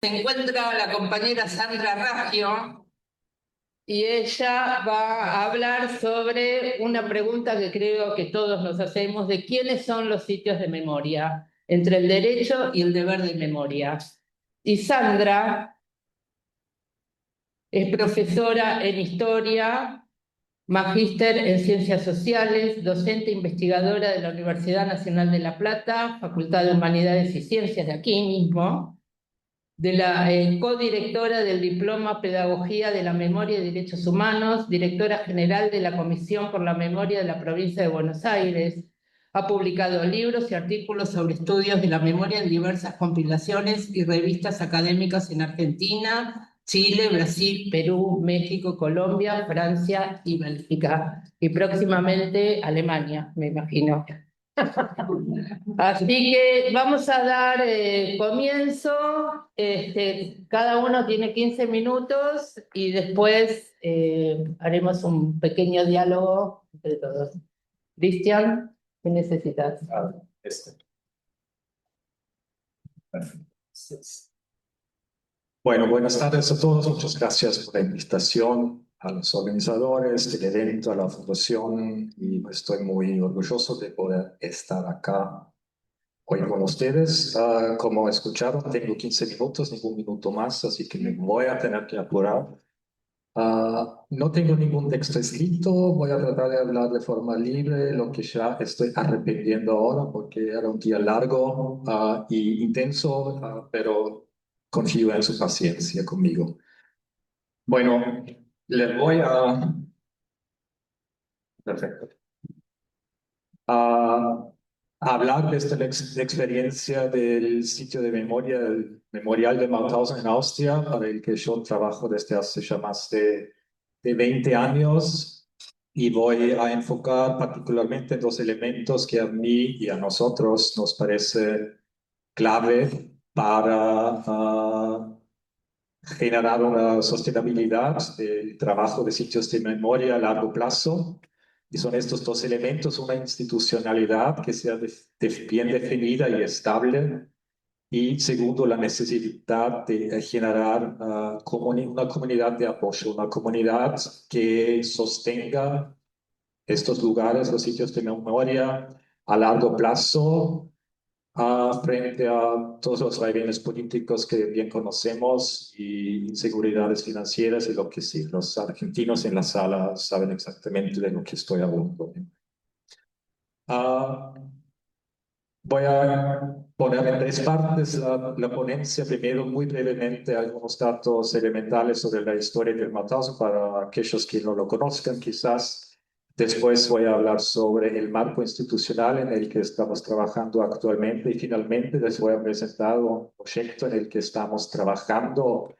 Se encuentra la compañera Sandra Raggio y ella va a hablar sobre una pregunta que creo que todos nos hacemos de quiénes son los sitios de memoria, entre el derecho y el deber de memoria. Y Sandra es profesora en historia, magíster en ciencias sociales, docente investigadora de la Universidad Nacional de La Plata, Facultad de Humanidades y Ciencias de aquí mismo, de la codirectora del Diploma Pedagogía de la Memoria y Derechos Humanos, directora general de la Comisión por la Memoria de la Provincia de Buenos Aires. Ha publicado libros y artículos sobre estudios de la memoria en diversas compilaciones y revistas académicas en Argentina, Chile, Brasil, Perú, México, Colombia, Francia y Bélgica. Y próximamente Alemania, me imagino. Así que vamos a dar comienzo. Cada uno tiene 15 minutos y después haremos un pequeño diálogo entre todos. Cristian, ¿qué necesitas? Bueno, buenas tardes a todos. Muchas gracias por la invitación a los organizadores del evento, a la fundación, y estoy muy orgulloso de poder estar acá hoy con ustedes. Como escucharon, tengo 15 minutos, ningún minuto más, así que me voy a tener que apurar. No tengo ningún texto escrito, voy a tratar de hablar de forma libre, lo que ya estoy arrepintiendo ahora porque era un día largo y intenso, pero confío en su paciencia conmigo. Bueno, les voy a... Perfecto. A hablar de esta experiencia del sitio de memoria, el Memorial de Mauthausen en Austria, para el que yo trabajo desde hace ya más de 20 años, y voy a enfocar particularmente en dos elementos que a mí y a nosotros nos parece clave para generar una sostenibilidad del trabajo de sitios de memoria a largo plazo. Y son estos dos elementos: una institucionalidad que sea bien definida y estable, y segundo, la necesidad de generar una comunidad de apoyo, una comunidad que sostenga estos lugares, los sitios de memoria a largo plazo, frente a todos los vaivenes políticos que bien conocemos y inseguridades financieras y lo que sí. Los argentinos en la sala saben exactamente de lo que estoy hablando. Ah, Voy a poner en tres partes la ponencia. Primero, muy brevemente, algunos datos elementales sobre la historia del Mauthausen para aquellos que no lo conozcan, quizás. Después voy a hablar sobre el marco institucional en el que estamos trabajando actualmente, y finalmente les voy a presentar un proyecto en el que estamos trabajando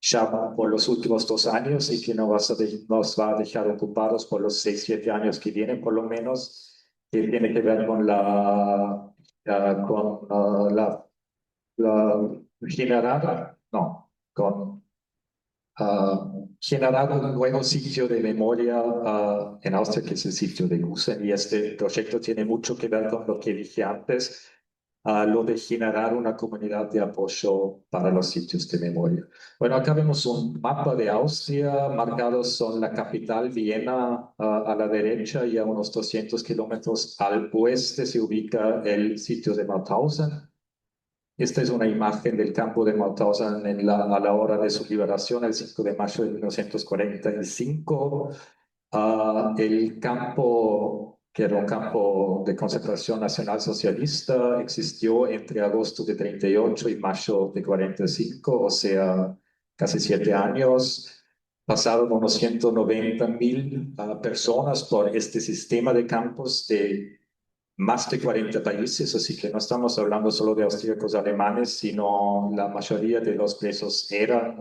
ya por los últimos 2 años y que nos va a dejar ocupados por los 6, 7 años que vienen, por lo menos, que tiene que ver con generar, no, con generar un nuevo sitio de memoria en Austria, que es el sitio de Gusen. Y este proyecto tiene mucho que ver con lo que dije antes, lo de generar una comunidad de apoyo para los sitios de memoria. Bueno, acá vemos un mapa de Austria. Marcados son la capital, Viena, a la derecha, y a unos 200 kilómetros al oeste se ubica el sitio de Mauthausen. Esta es una imagen del campo de Mauthausen a la hora de su liberación, el 5 de mayo de 1945. El campo, que era un campo de concentración nacional socialista, existió entre agosto de 38 y mayo de 45, o sea, casi 7 años. Pasaron unos 190.000 personas por este sistema de campos de más de 40 países, así que no estamos hablando solo de austríacos alemanes, sino la mayoría de los presos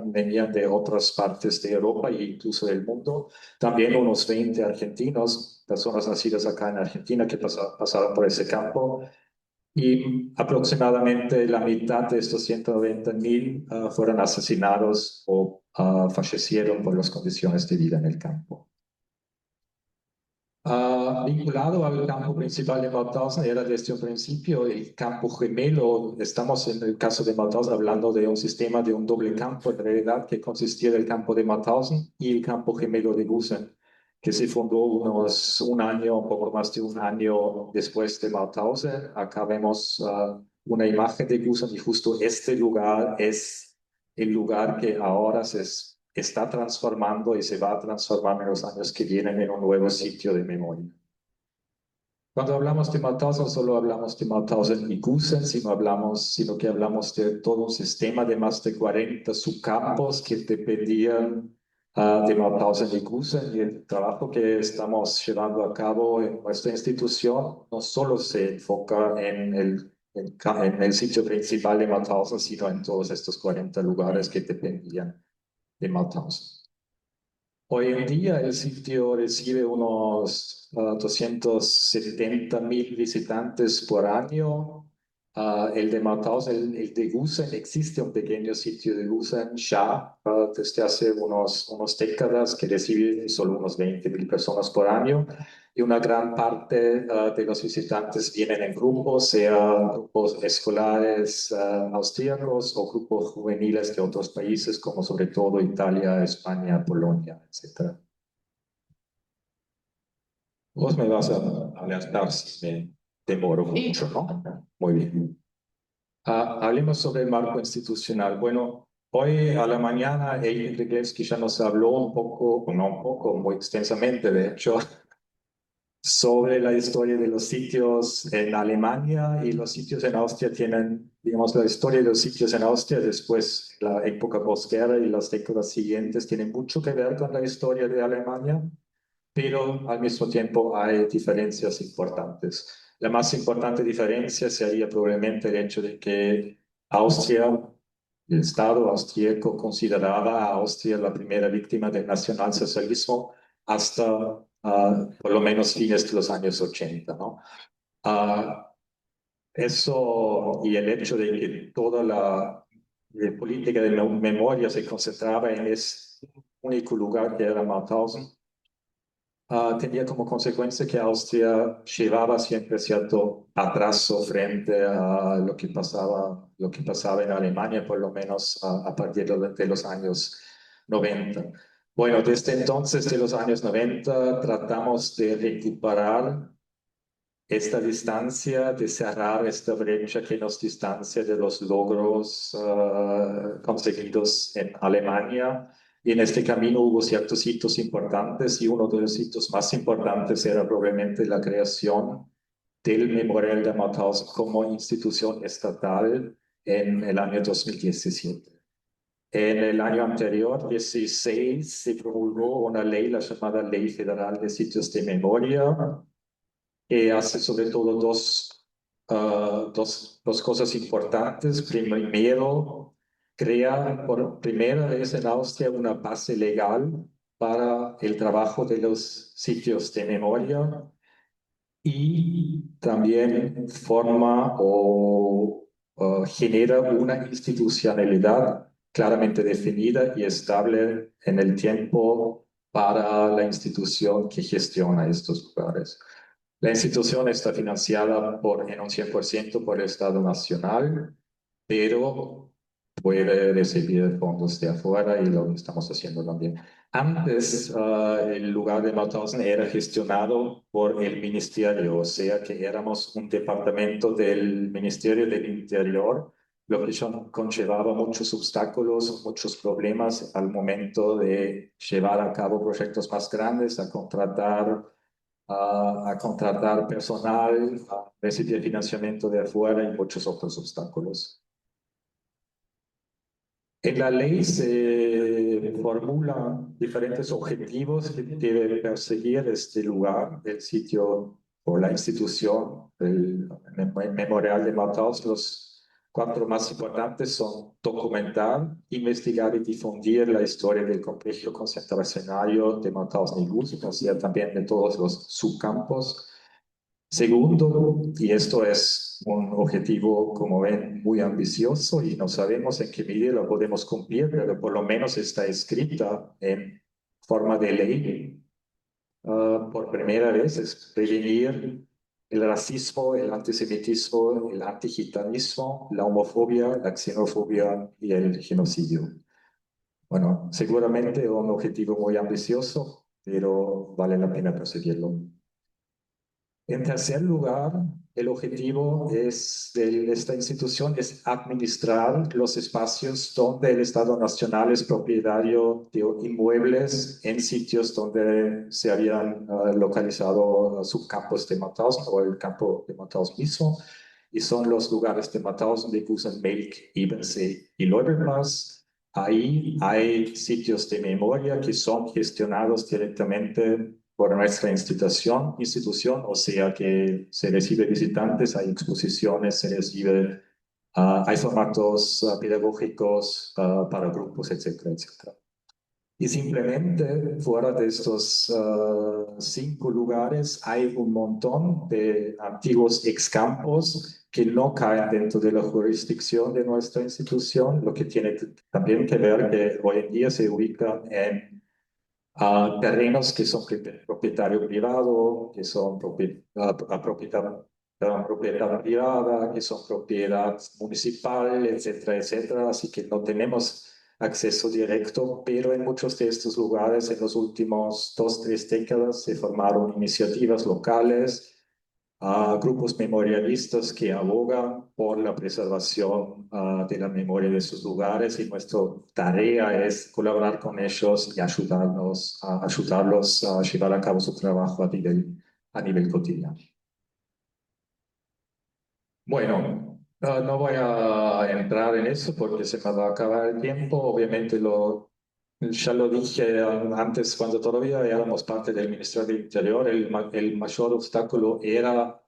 venían de otras partes de Europa e incluso del mundo. También unos 20 argentinos, personas nacidas acá en Argentina, que pasaron por ese campo. Y aproximadamente la mitad de estos 190.000 fueron asesinados o fallecieron por las condiciones de vida en el campo. Vinculado al campo principal de Mauthausen era desde un principio el campo gemelo. Estamos en el caso de Mauthausen hablando de un sistema de un doble campo en realidad que consistía del campo de Mauthausen y el campo gemelo de Gusen, que se fundó un año, un poco más de un año después de Mauthausen. Acá vemos una imagen de Gusen y justo este lugar es el lugar que ahora está transformando y se va a transformar en los años que vienen en un nuevo sitio de memoria. Cuando hablamos de Mauthausen, no solo hablamos de Mauthausen y Gusen, sino que hablamos de todo un sistema de más de 40 subcampos que dependían de Mauthausen y Gusen. Y el trabajo que estamos llevando a cabo en nuestra institución no solo se enfoca en el sitio principal de Mauthausen, sino en todos estos 40 lugares que dependían de Mauthausen. Hoy en día el sitio recibe unos 270.000 visitantes por año. El de Mauthausen, el de Gusen, existe un pequeño sitio de Gusen ya desde hace unos décadas que recibe solo unos 20.000 personas por año. Y una gran parte de los visitantes vienen en grupos, sea grupos escolares austríacos o grupos juveniles de otros países, como sobre todo Italia, España, Polonia, etc. Vos me vas a alertar si me demoro mucho, ¿no? Muy bien. Hablemos sobre el marco institucional. Bueno, hoy a la mañana Eileen Ryglewski ya nos habló un poco, o no un poco, muy extensamente, de hecho, sobre la historia de los sitios en Alemania, y los sitios en Austria tienen, digamos, la historia de los sitios en Austria después, la época posguerra y las décadas siguientes, tienen mucho que ver con la historia de Alemania, pero al mismo tiempo hay diferencias importantes. La más importante diferencia sería probablemente el hecho de que Austria, el Estado austríaco, consideraba a Austria la primera víctima del nacionalsocialismo hasta por lo menos fines de los años 80, ¿no? Ah, eso y el hecho de que toda la política de memoria se concentraba en ese único lugar que era Mauthausen, tenía como consecuencia que Austria llevaba siempre cierto atraso frente a lo que pasaba en Alemania, por lo menos a partir de los años 90. Bueno, desde entonces, de los años 90, tratamos de recuperar esta distancia, de cerrar esta brecha que nos distancia de los logros conseguidos en Alemania. Y en este camino hubo ciertos hitos importantes, y uno de los hitos más importantes era probablemente la creación del Memorial de Mauthausen como institución estatal en el año 2017. En el año anterior, 16, se promulgó una ley, la llamada Ley Federal de Sitios de Memoria, que hace sobre todo dos cosas importantes. Primero, crea por primera vez en Austria una base legal para el trabajo de los sitios de memoria, y también forma o genera una institucionalidad claramente definida y estable en el tiempo para la institución que gestiona estos lugares. La institución está financiada en un 100% por el Estado Nacional, pero puede recibir fondos de afuera, y lo estamos haciendo también. Antes, el lugar de Mauthausen era gestionado por el ministerio, o sea que éramos un departamento del Ministerio del Interior, lo que conllevaba muchos obstáculos, muchos problemas al momento de llevar a cabo proyectos más grandes, a contratar personal, a recibir financiamiento de afuera y muchos otros obstáculos. En la ley se formulan diferentes objetivos que debe perseguir este lugar, el sitio o la institución, el Memorial de Mauthausen. Los cuatro más importantes son documentar, investigar y difundir la historia del complejo concentracionario de Mauthausen y Gusen, o sea, también de todos los subcampos. Segundo, y esto es un objetivo, como ven, muy ambicioso, y no sabemos en qué medida lo podemos cumplir, pero por lo menos está escrita en forma de ley. por primera vez es prevenir el racismo, el antisemitismo, el antigitanismo, la homofobia, la xenofobia y el genocidio. Bueno, seguramente un objetivo muy ambicioso, pero vale la pena perseguirlo. En tercer lugar, el objetivo de esta institución es administrar los espacios donde el Estado Nacional es propietario de inmuebles en sitios donde se habían localizado subcampos de Mauthausen o el campo de Mauthausen mismo, y son los lugares de Mauthausen, de Gusenmelk, Ebensee y Leubenplatz. Ahí hay sitios de memoria que son gestionados directamente por nuestra institución, o sea que se recibe visitantes, hay exposiciones, se recibe, hay formatos pedagógicos para grupos, etcétera, etcétera. Y simplemente fuera de estos 5 lugares hay un montón de antiguos excampos que no caen dentro de la jurisdicción de nuestra institución, lo que tiene también que ver que hoy en día se ubican en terrenos que son propietario privado, que son propiedad privada, que son propiedad municipal, etcétera, etcétera. Así que no tenemos acceso directo, pero en muchos de estos lugares en los últimos 2, 3 décadas se formaron iniciativas locales, a grupos memorialistas que abogan por la preservación de la memoria de sus lugares, y nuestra tarea es colaborar con ellos y ayudarlos a llevar a cabo su trabajo a nivel cotidiano. Bueno, no voy a entrar en eso porque se me va a acabar el tiempo. Obviamente ya lo dije antes, cuando todavía éramos parte del Ministerio del Interior, el mayor obstáculo era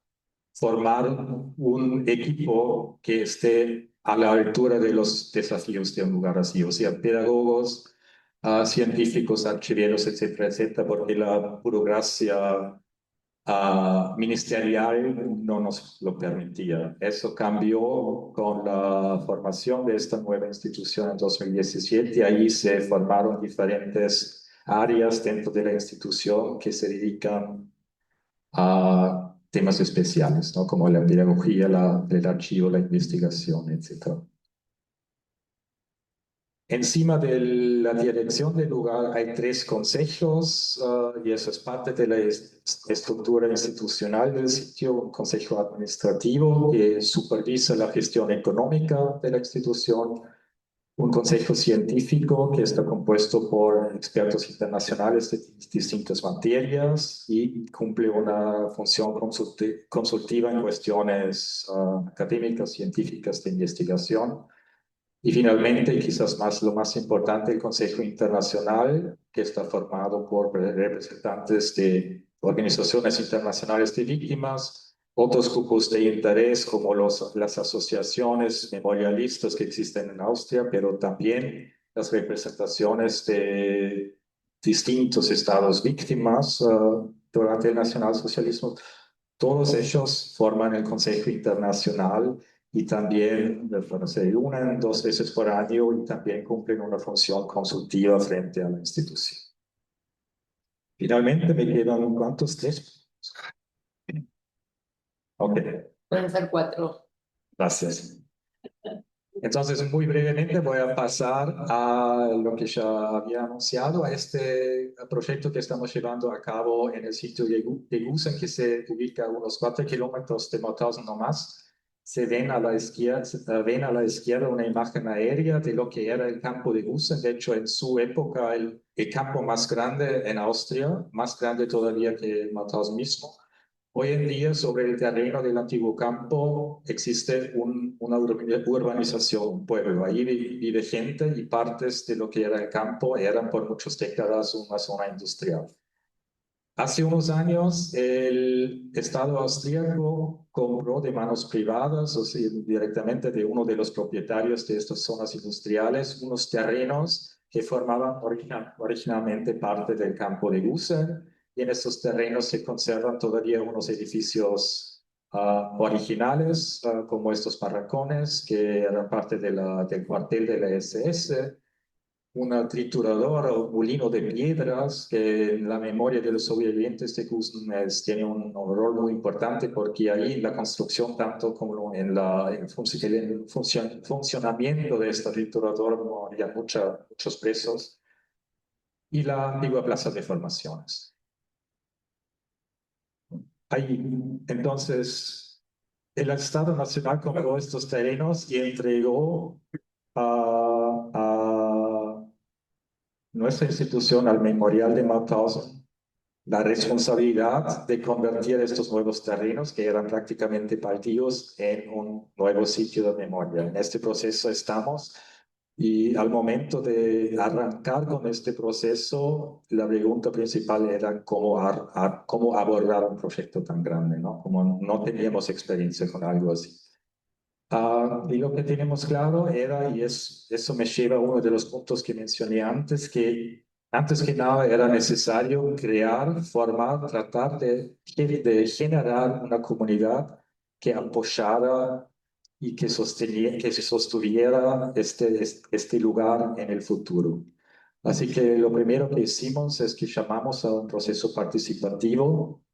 formar un equipo que esté a la altura de los desafíos de un lugar así, o sea, pedagogos, científicos, archiveros, etcétera, etcétera, porque la burocracia ministerial no nos lo permitía. Eso cambió con la formación de esta nueva institución en 2017. Ahí se formaron diferentes áreas dentro de la institución que se dedican a temas especiales, ¿no? Como la pedagogía, el archivo, la investigación, etc. Encima de la dirección del lugar hay 3 consejos, y eso es parte de la estructura institucional del sitio: un consejo administrativo que supervisa la gestión económica de la institución, un consejo científico que está compuesto por expertos internacionales de distintas materias y cumple una función consultiva en cuestiones académicas, científicas, de investigación. Y finalmente, quizás lo más importante, el Consejo Internacional, que está formado por representantes de organizaciones internacionales de víctimas, otros grupos de interés como las asociaciones memorialistas que existen en Austria, pero también las representaciones de distintos estados víctimas durante el nacionalsocialismo. Todos ellos forman el Consejo Internacional y también se reúnen 2 veces por año y también cumplen una función consultiva frente a la institución. Finalmente me quedan, ¿cuántos? 3. Ok, Pueden ser 4. gracias. Entonces, muy brevemente voy a pasar a lo que ya había anunciado, a este proyecto que estamos llevando a cabo en el sitio de Gusen, que se ubica a unos 4 kilómetros de Mauthausen no más. Ven a la izquierda una imagen aérea de lo que era el campo de Gusen. De hecho, en su época, el campo más grande en Austria, más grande todavía que Mauthausen mismo. Hoy en día, sobre el terreno del antiguo campo, existe una urbanización, un pueblo. Ahí vive gente, y partes de lo que era el campo eran por muchas décadas una zona industrial. Hace unos años, el Estado austríaco compró de manos privadas, o sea, directamente de uno de los propietarios de estas zonas industriales, unos terrenos que formaban originalmente parte del campo de Gusen, y en estos terrenos se conservan todavía unos edificios originales, como estos barracones, que eran parte del cuartel de la SS. una trituradora o un molino de piedras que en la memoria de los sobrevivientes de Gusen tiene un rol muy importante porque ahí en la construcción, tanto como en el funcionamiento de esta trituradora, había muchos presos y la antigua plaza de formaciones. Ahí, entonces, el Estado Nacional compró estos terrenos y entregó a nuestra institución, al Memorial de Mauthausen, la responsabilidad de convertir estos nuevos terrenos, que eran prácticamente baldíos, en un nuevo sitio de memoria. En este proceso estamos y al momento de arrancar con este proceso, la pregunta principal era cómo abordar un proyecto tan grande, ¿no? Como no teníamos experiencia con algo así. Y lo que tenemos claro era, y eso me lleva a uno de los puntos que mencioné antes, que antes que nada era necesario crear, formar, tratar de generar una comunidad que apoyara y que se sostuviera este lugar en el futuro. Así que lo primero que hicimos es que llamamos a un proceso participativo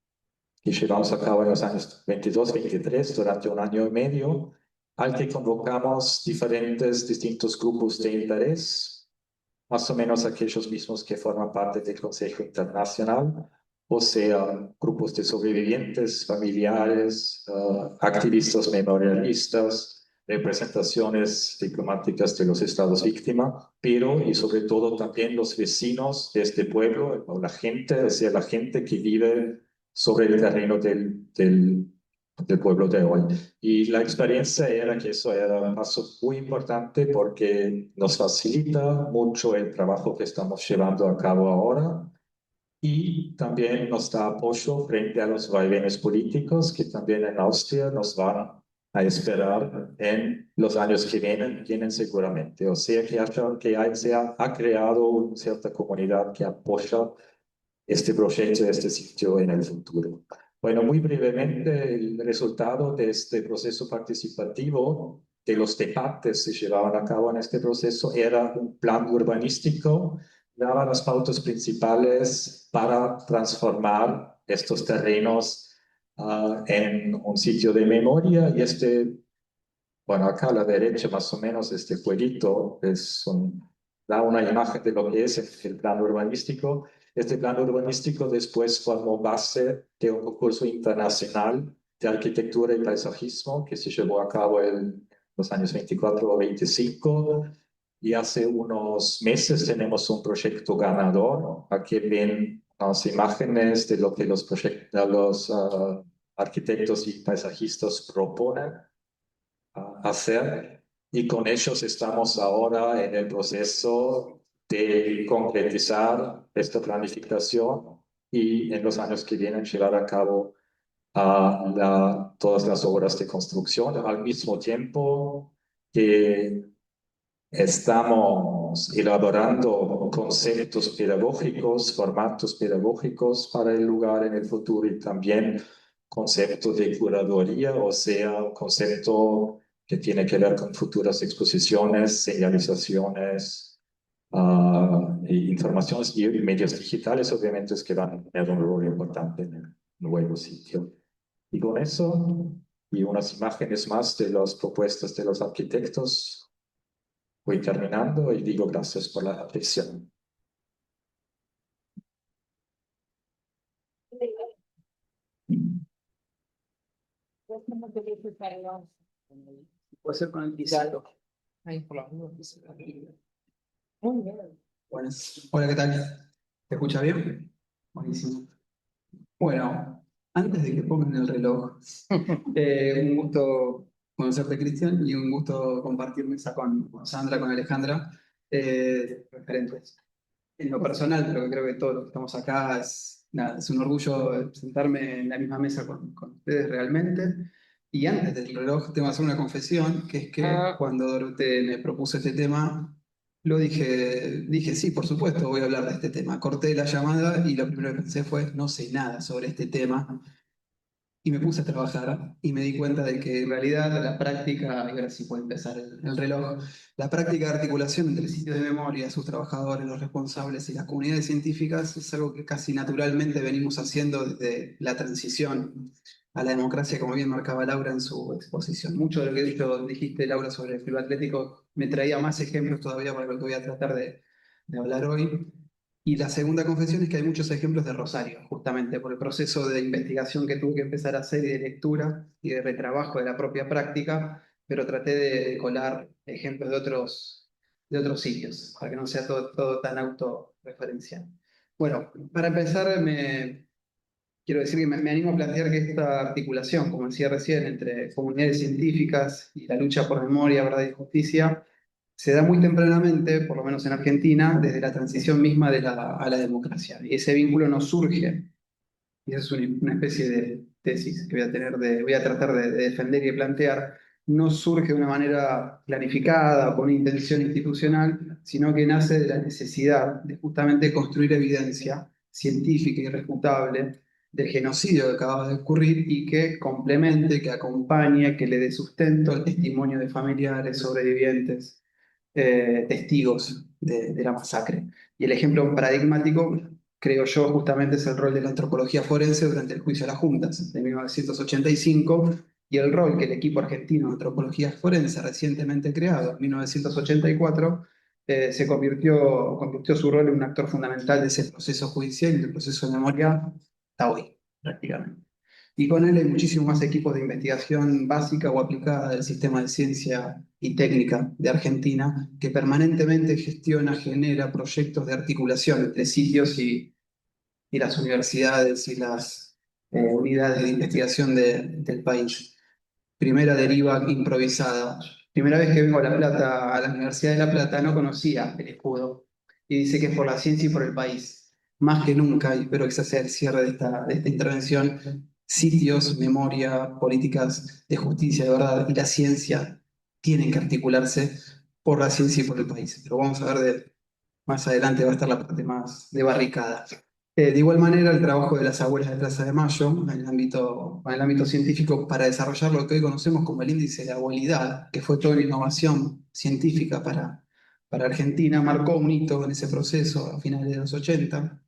que llevamos a cabo en los años 22-23 durante un año y medio, al que convocamos distintos grupos de interés, más o menos aquellos mismos que forman parte del Consejo Internacional, o sea, grupos de sobrevivientes, familiares, activistas memorialistas, representaciones diplomáticas de los estados víctima, pero y sobre todo también los vecinos de este pueblo, o la gente, o sea, la gente que vive sobre el terreno del pueblo de hoy. Y la experiencia era que eso era un paso muy importante porque nos facilita mucho el trabajo que estamos llevando a cabo ahora y también nos da apoyo frente a los vaivenes políticos que también en Austria nos van a esperar en los años que vienen seguramente. O sea se ha creado una cierta comunidad que apoya este proyecto, este sitio en el futuro. Bueno, muy brevemente, el resultado de este proceso participativo, de los debates que se llevaban a cabo en este proceso, era un plan urbanístico, daba las pautas principales para transformar estos terrenos en un sitio de memoria y bueno, acá a la derecha más o menos este jueguito da una imagen de lo que es el plan urbanístico. Este plan urbanístico después formó base de un concurso internacional de arquitectura y paisajismo que se llevó a cabo en los años 24 o 25. Y hace unos meses tenemos un proyecto ganador. Aquí ven las imágenes de lo que los arquitectos y paisajistas proponen hacer y con ellos estamos ahora en el proceso de concretizar esta planificación y en los años que vienen llevar a cabo todas las obras de construcción al mismo tiempo que estamos elaborando conceptos pedagógicos, formatos pedagógicos para el lugar en el futuro y también conceptos de curaduría, o sea, un concepto que tiene que ver con futuras exposiciones, señalizaciones, e informaciones y medios digitales, obviamente, es que van a tener un rol importante en el nuevo sitio. Y con eso, y unas imágenes más de las propuestas de los arquitectos, voy terminando y digo gracias por la atención. Puede ser con el pisato. Muy bien. Bueno, hola, ¿qué tal? ¿Te escucha bien? Buenísimo. Bueno, antes de que pongan el reloj, un gusto conocerte, Cristian, y un gusto compartir mesa con Sandra, con Alejandra, referentes. En lo personal, pero que creo que todos los que estamos acá nada, es un orgullo sentarme en la misma mesa con ustedes realmente. Y antes del reloj, tengo que hacer una confesión, que es que cuando Dorote me propuso este tema, dije, sí, por supuesto, voy a hablar de este tema. Corté la llamada y lo primero que pensé fue, no sé nada sobre este tema. y me puse a trabajar y me di cuenta de que en realidad la práctica, y ahora sí puede empezar el reloj, la práctica de articulación entre sitios de memoria, sus trabajadores, los responsables y las comunidades científicas es algo que casi naturalmente venimos haciendo desde la transición a la democracia, como bien marcaba Laura en su exposición. Mucho de lo que dijiste, Laura, sobre el Club Atlético me traía más ejemplos todavía para lo que voy a tratar de hablar hoy. Y la segunda confesión es que hay muchos ejemplos de Rosario, justamente por el proceso de investigación que tuve que empezar a hacer y de lectura y de retrabajo de la propia práctica, pero traté de colar ejemplos de otros sitios, para que no sea todo tan autorreferencial. Bueno, para empezar, quiero decir que me animo a plantear que esta articulación, como decía recién, entre comunidades científicas y la lucha por memoria, verdad y justicia, se da muy tempranamente, por lo menos en Argentina, desde la transición misma a la democracia. Y ese vínculo no surge, y esa es una especie de tesis que voy a tratar de defender y de plantear, no surge de una manera planificada o con una intención institucional, sino que nace de la necesidad de justamente construir evidencia científica y irrefutable del genocidio que acaba de ocurrir y que complemente, que acompañe, que le dé sustento al testimonio de familiares, sobrevivientes, testigos de la masacre. Y el ejemplo paradigmático, creo yo, justamente es el rol de la antropología forense durante el juicio a las juntas de 1985 y el rol que el equipo argentino de antropología forense recientemente creado en 1984 convirtió su rol en un actor fundamental de ese proceso judicial y del proceso de memoria hasta hoy, prácticamente. Y con él hay muchísimos más equipos de investigación básica o aplicada del sistema de ciencia y técnica de Argentina, que permanentemente gestiona, genera proyectos de articulación entre sitios y las universidades y las unidades de investigación del país. Primera deriva improvisada. Primera vez que vengo a La Plata, a la Universidad de La Plata, no conocía el escudo. Y dice que es por la ciencia y por el país. Más que nunca, y espero que ese sea el cierre de esta intervención, sitios, memoria, políticas de justicia, de verdad, y la ciencia tienen que articularse por la ciencia y por el país. Pero vamos a ver más adelante, va a estar la parte más de barricada. De igual manera, el trabajo de las abuelas de Plaza de Mayo en el ámbito científico para desarrollar lo que hoy conocemos como el índice de abuelidad, que fue toda una innovación científica para Argentina, marcó un hito en ese proceso a finales de los 80,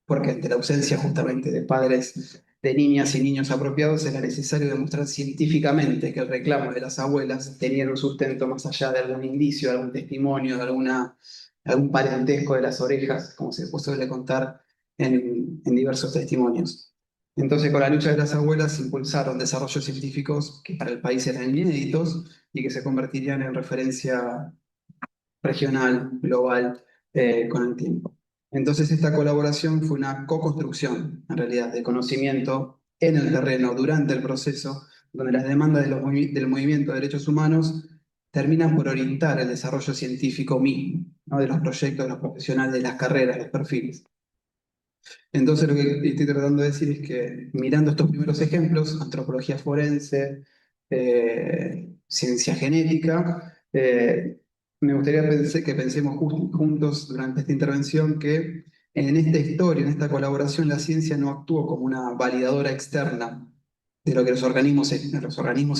porque ante la ausencia justamente de padres de niñas y niños apropiados era necesario demostrar científicamente que el reclamo de las abuelas tenía un sustento más allá de algún indicio, de algún testimonio, algún parentesco de las orejas, como se suele contar en diversos testimonios. Entonces, con la lucha de las abuelas se impulsaron desarrollos científicos que para el país eran inéditos y que se convertirían en referencia regional, global, con el tiempo. Entonces, esta colaboración fue una co-construcción, en realidad, de conocimiento en el terreno durante el proceso, donde las demandas del movimiento de derechos humanos terminan por orientar el desarrollo científico mismo, ¿no? De los proyectos, de los profesionales, de las carreras, los perfiles. Entonces, lo que estoy tratando de decir es que mirando estos primeros ejemplos, antropología forense, ciencia genética, me gustaría que pensemos juntos durante esta intervención que en esta historia, en esta colaboración, la ciencia no actuó como una validadora externa de lo que los organismos y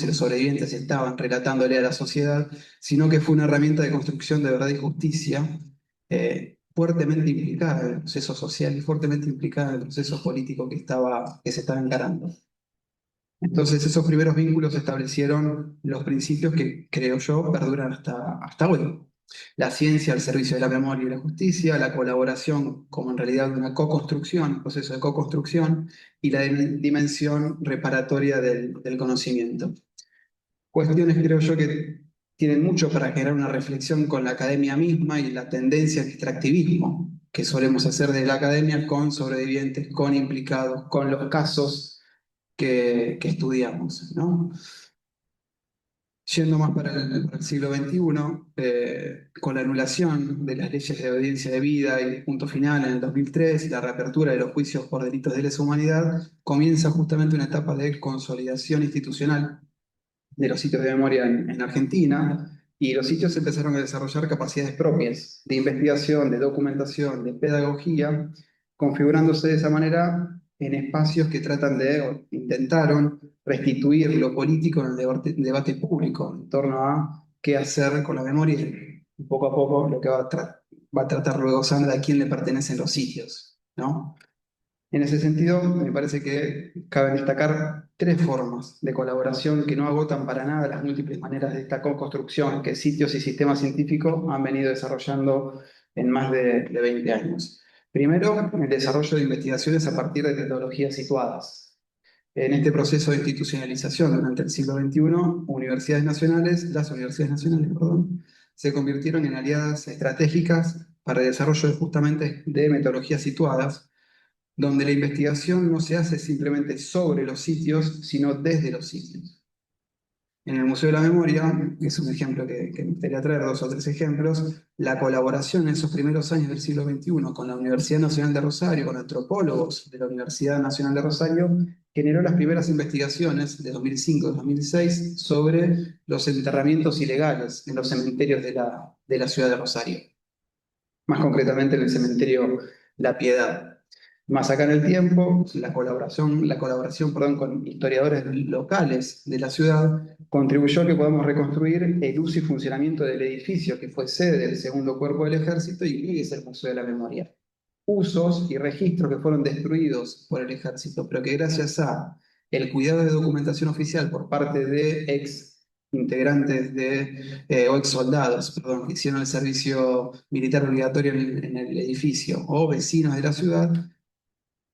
los sobrevivientes estaban relatándole a la sociedad, sino que fue una herramienta de construcción de verdad y justicia fuertemente implicada en el proceso social y fuertemente implicada en el proceso político que se estaba encarando. Entonces, esos primeros vínculos establecieron los principios que, creo yo, perduran hasta hoy. La ciencia al servicio de la memoria y la justicia, la colaboración como en realidad una co-construcción, un proceso de co-construcción, y la dimensión reparatoria del conocimiento. Cuestiones, creo yo, que tienen mucho para generar una reflexión con la academia misma y la tendencia al extractivismo que solemos hacer de la academia con sobrevivientes, con implicados, con los casos que estudiamos, ¿no? Yendo más para el siglo XXI, con la anulación de las leyes de audiencia de vida y de punto final en el 2003 y la reapertura de los juicios por delitos de lesa humanidad, comienza justamente una etapa de consolidación institucional de los sitios de memoria en Argentina, y los sitios empezaron a desarrollar capacidades propias de investigación, de documentación, de pedagogía, configurándose de esa manera en espacios que tratan de, o intentaron restituir lo político en el debate público en torno a qué hacer con la memoria y poco a poco lo que va a tratar luego Sandra, a quién le pertenecen los sitios, ¿no? En ese sentido, me parece que cabe destacar tres formas de colaboración que no agotan para nada las múltiples maneras de esta co-construcción que sitios y sistemas científicos han venido desarrollando en más de 20 años. Primero, el desarrollo de investigaciones a partir de tecnologías situadas. En este proceso de institucionalización durante el siglo XXI, las universidades nacionales, perdón, se convirtieron en aliadas estratégicas para el desarrollo justamente de metodologías situadas, donde la investigación no se hace simplemente sobre los sitios, sino desde los sitios. En el Museo de la Memoria, que es un ejemplo que me gustaría traer, dos o tres ejemplos, la colaboración en esos primeros años del siglo XXI con la Universidad Nacional de Rosario, con antropólogos de la Universidad Nacional de Rosario, generó las primeras investigaciones de 2005-2006 sobre los enterramientos ilegales en los cementerios de la ciudad de Rosario, más concretamente en el cementerio La Piedad. Más acá en el tiempo, la colaboración, con historiadores locales de la ciudad contribuyó a que podamos reconstruir el uso y funcionamiento del edificio que fue sede del segundo cuerpo del ejército y que es el Museo de la Memoria. Usos y registros que fueron destruidos por el ejército, pero que gracias a el cuidado de documentación oficial por parte de ex integrantes o ex soldados, perdón, que hicieron el servicio militar obligatorio en el edificio o vecinos de la ciudad,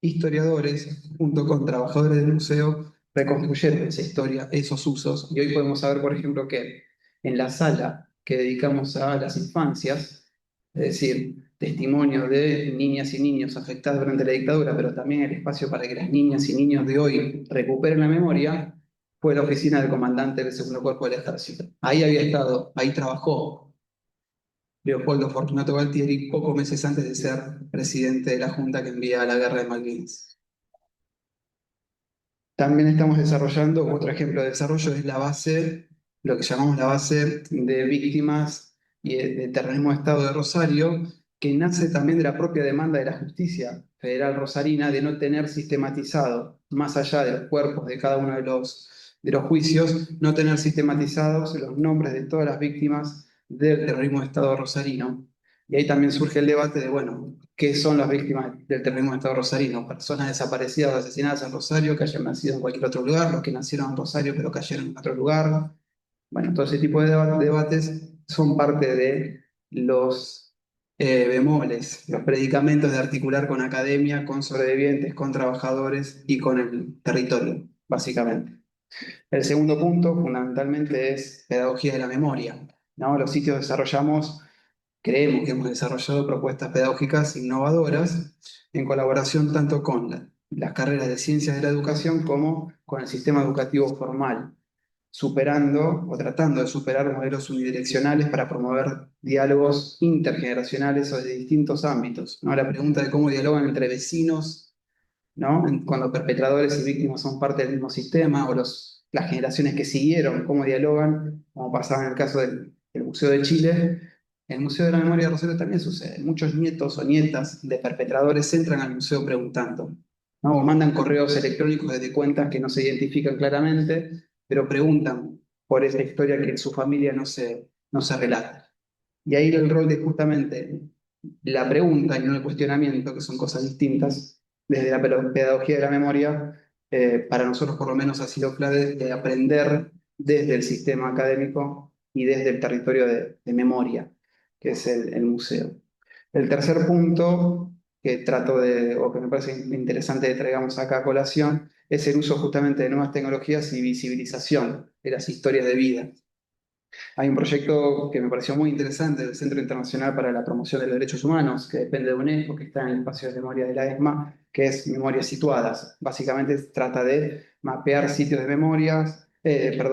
historiadores, junto con trabajadores del museo, reconstruyeron esa historia, esos usos, y hoy podemos saber, por ejemplo, que en la sala que dedicamos a las infancias, es decir, testimonios de niñas y niños afectados durante la dictadura, pero también el espacio para que las niñas y niños de hoy recuperen la memoria, fue la oficina del comandante del segundo cuerpo del ejército. Ahí había estado, ahí trabajó Leopoldo Fortunato Galtieri pocos meses antes de ser presidente de la Junta que envía a la guerra de Malvinas. También estamos desarrollando, otro ejemplo de desarrollo es la base, lo que llamamos la base de víctimas y de terrorismo de Estado de Rosario, que nace también de la propia demanda de la justicia federal rosarina de no tener sistematizado, más allá de los cuerpos de cada uno de los juicios, no tener sistematizados los nombres de todas las víctimas del terrorismo de Estado rosarino. Y ahí también surge el debate de, bueno, ¿qué son las víctimas del terrorismo de Estado rosarino? Personas desaparecidas o asesinadas en Rosario que hayan nacido en cualquier otro lugar, los que nacieron en Rosario pero cayeron en otro lugar. Bueno, todo ese tipo de debates son parte de los bemoles, los predicamentos de articular con academia, con sobrevivientes, con trabajadores y con el territorio, básicamente. El segundo punto, fundamentalmente, es pedagogía de la memoria, ¿no? Los sitios creemos que hemos desarrollado propuestas pedagógicas innovadoras en colaboración tanto con las carreras de ciencias de la educación como con el sistema educativo formal, superando o tratando de superar modelos unidireccionales para promover diálogos intergeneracionales o de distintos ámbitos, ¿no? La pregunta de cómo dialogan entre vecinos, ¿no? Cuando perpetradores y víctimas son parte del mismo sistema, o las generaciones que siguieron, cómo dialogan, como pasaba en el caso del Museo de Chile. En el Museo de la Memoria de Rosario también sucede. Muchos nietos o nietas de perpetradores entran al museo preguntando, ¿no? O mandan correos electrónicos desde cuentas que no se identifican claramente, pero preguntan por esa historia que en su familia no se relata. Y ahí el rol de justamente la pregunta y no el cuestionamiento, que son cosas distintas, desde la pedagogía de la memoria, para nosotros por lo menos ha sido clave de aprender desde el sistema académico y desde el territorio de memoria, que es el museo. El tercer punto que o que me parece interesante que traigamos acá a colación, es el uso justamente de nuevas tecnologías y visibilización de las historias de vida. Hay un proyecto que me pareció muy interesante del Centro Internacional para la Promoción de los Derechos Humanos, que depende de UNESCO, que está en el espacio de memoria de la ESMA, que es Memorias Situadas. Básicamente trata de mapear sitios de memorias,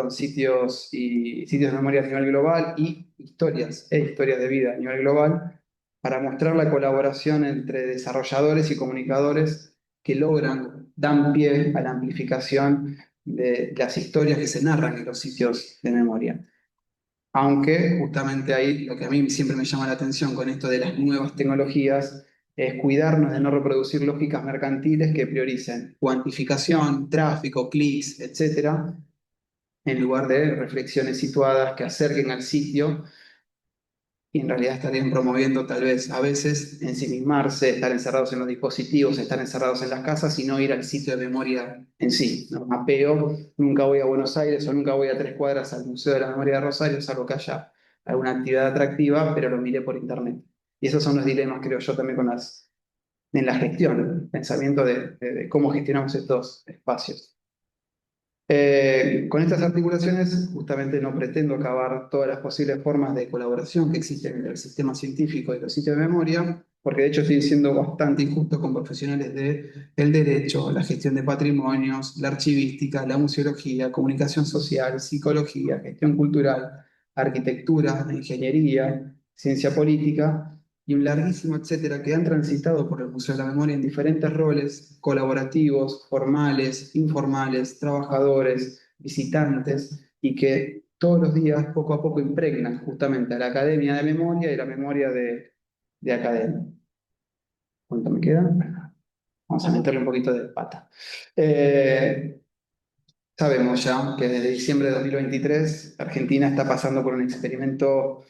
sitios de memoria a nivel global y historias de vida a nivel global, para mostrar la colaboración entre desarrolladores y comunicadores que dan pie a la amplificación de las historias que se narran en los sitios de memoria. Aunque justamente ahí lo que a mí siempre me llama la atención con esto de las nuevas tecnologías es cuidarnos de no reproducir lógicas mercantiles que prioricen cuantificación, tráfico, clics, etcétera, en lugar de reflexiones situadas que acerquen al sitio y en realidad estarían promoviendo tal vez a veces ensimismarse, estar encerrados en los dispositivos, estar encerrados en las casas y no ir al sitio de memoria en sí. ¿No? Mapeo, nunca voy a Buenos Aires o nunca voy a 3 cuadras al Museo de la Memoria de Rosario, salvo que haya alguna actividad atractiva, pero lo miré por internet. Y esos son los dilemas, creo yo, también en la gestión, el pensamiento de cómo gestionamos estos espacios. Con estas articulaciones, justamente no pretendo acabar todas las posibles formas de colaboración que existen entre el sistema científico y los sitios de memoria, porque de hecho estoy siendo bastante injusto con profesionales del derecho, la gestión de patrimonios, la archivística, la museología, comunicación social, psicología, gestión cultural, arquitectura, ingeniería, ciencia política y un larguísimo etcétera que han transitado por el Museo de la Memoria en diferentes roles colaborativos, formales, informales, trabajadores, visitantes, y que todos los días, poco a poco, impregnan justamente a la Academia de Memoria y la memoria de academia. ¿Cuánto me queda? Vamos a meterle un poquito de pata. Sabemos ya que desde diciembre de 2023 Argentina está pasando por un experimento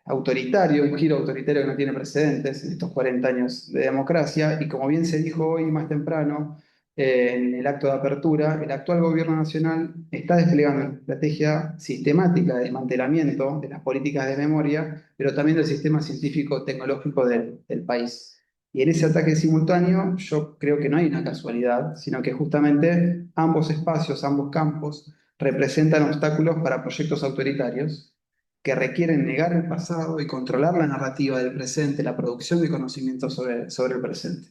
autoritario, un giro autoritario que no tiene precedentes en estos 40 años de democracia, y como bien se dijo hoy más temprano en el acto de apertura, el actual gobierno nacional está desplegando una estrategia sistemática de desmantelamiento de las políticas de memoria, pero también del sistema científico-tecnológico del país. Y en ese ataque simultáneo yo creo que no hay una casualidad, sino que justamente ambos espacios, ambos campos, representan obstáculos para proyectos autoritarios que requieren negar el pasado y controlar la narrativa del presente, la producción de conocimiento sobre el presente.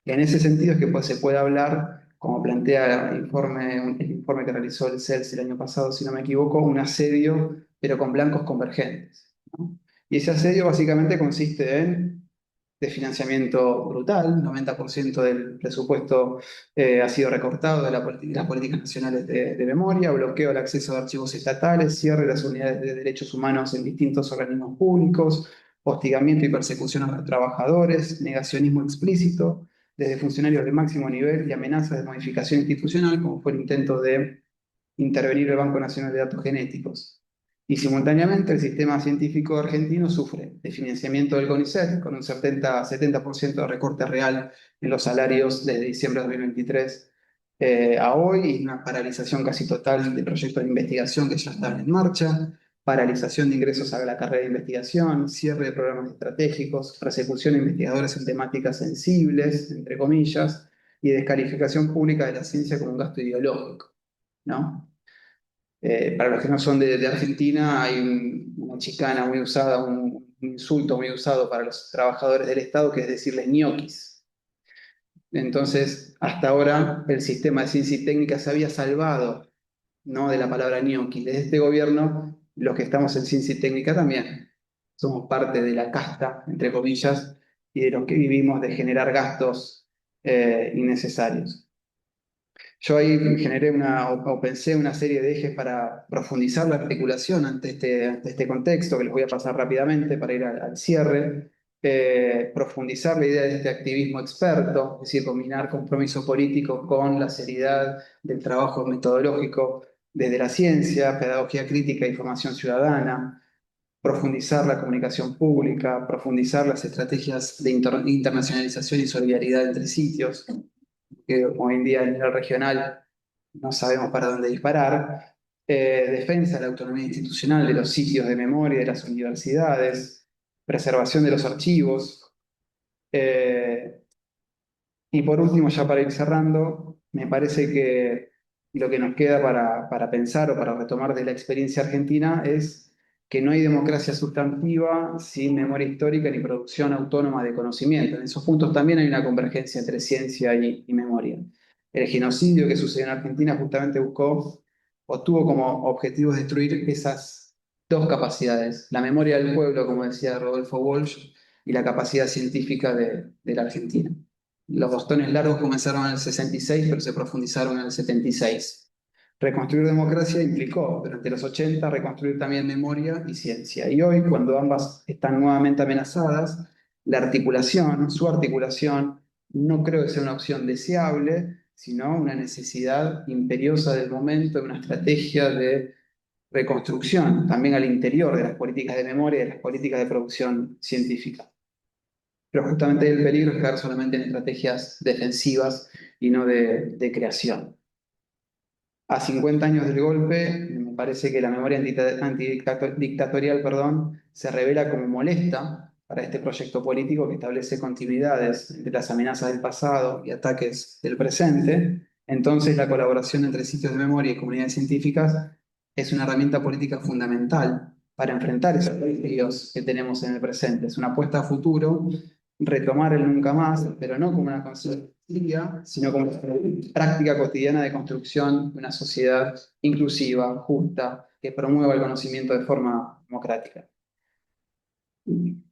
Y en ese sentido es que pues, se puede hablar, como plantea el informe que realizó el CELS el año pasado, si no me equivoco, un asedio, pero con blancos convergentes, ¿no? Y ese asedio básicamente consiste en de financiamiento brutal, 90% del presupuesto ha sido recortado de las políticas nacionales de memoria, bloqueo al acceso de archivos estatales, cierre de las unidades de derechos humanos en distintos organismos públicos, hostigamiento y persecución a los trabajadores, negacionismo explícito desde funcionarios de máximo nivel y amenazas de modificación institucional, como fue el intento de intervenir el Banco Nacional de Datos Genéticos. Y simultáneamente el sistema científico argentino sufre de financiamiento del CONICET, con un 70% de recorte real en los salarios desde diciembre de 2023 a hoy, y una paralización casi total de proyectos de investigación que ya están en marcha, paralización de ingresos a la carrera de investigación, cierre de programas estratégicos, persecución de investigadores en temáticas sensibles, entre comillas, y descalificación pública de la ciencia como un gasto ideológico, ¿no? Para los que no son de Argentina, hay una chicana muy usada, un insulto muy usado para los trabajadores del Estado, que es decirles ñoquis. Entonces, hasta ahora, el sistema de ciencia y técnica se había salvado, ¿no?, de la palabra ñoqui. Desde este gobierno, los que estamos en ciencia y técnica también somos parte de la casta, entre comillas, y de los que vivimos de generar gastos innecesarios. Yo ahí generé o pensé una serie de ejes para profundizar la articulación ante este contexto, que les voy a pasar rápidamente para ir al cierre. Profundizar la idea de este activismo experto, es decir, combinar compromiso político con la seriedad del trabajo metodológico desde la ciencia, pedagogía crítica y formación ciudadana. Profundizar la comunicación pública, profundizar las estrategias de internacionalización y solidaridad entre sitios, que hoy en día a nivel regional no sabemos para dónde disparar, defensa de la autonomía institucional de los sitios de memoria de las universidades, preservación de los archivos, y por último, ya para ir cerrando, me parece que lo que nos queda para pensar o para retomar de la experiencia argentina es que no hay democracia sustantiva sin memoria histórica ni producción autónoma de conocimiento. En esos puntos también hay una convergencia entre ciencia y memoria. El genocidio que sucedió en Argentina justamente buscó o tuvo como objetivo destruir esas dos capacidades, la memoria del pueblo, como decía Rodolfo Walsh, y la capacidad científica de la Argentina. Los bastones largos comenzaron en el 66, pero se profundizaron en el 76. Reconstruir democracia implicó, durante los 80, reconstruir también memoria y ciencia. Y hoy, cuando ambas están nuevamente amenazadas, La articulación, su articulación, no creo que sea una opción deseable, sino una necesidad imperiosa del momento, una estrategia de reconstrucción también al interior de las políticas de memoria y de las políticas de producción científica. Pero justamente el peligro es caer solamente en estrategias defensivas y no de creación. A 50 años del golpe, me parece que la memoria antidictatorial, perdón, se revela como molesta para este proyecto político que establece continuidades entre las amenazas del pasado y ataques del presente. Entonces, la colaboración entre sitios de memoria y comunidades científicas es una herramienta política fundamental para enfrentar esos desafíos que tenemos en el presente. Es una apuesta a futuro, retomar el nunca más, pero no como una consigna, sino como una práctica cotidiana de construcción de una sociedad inclusiva, justa, que promueva el conocimiento de forma democrática.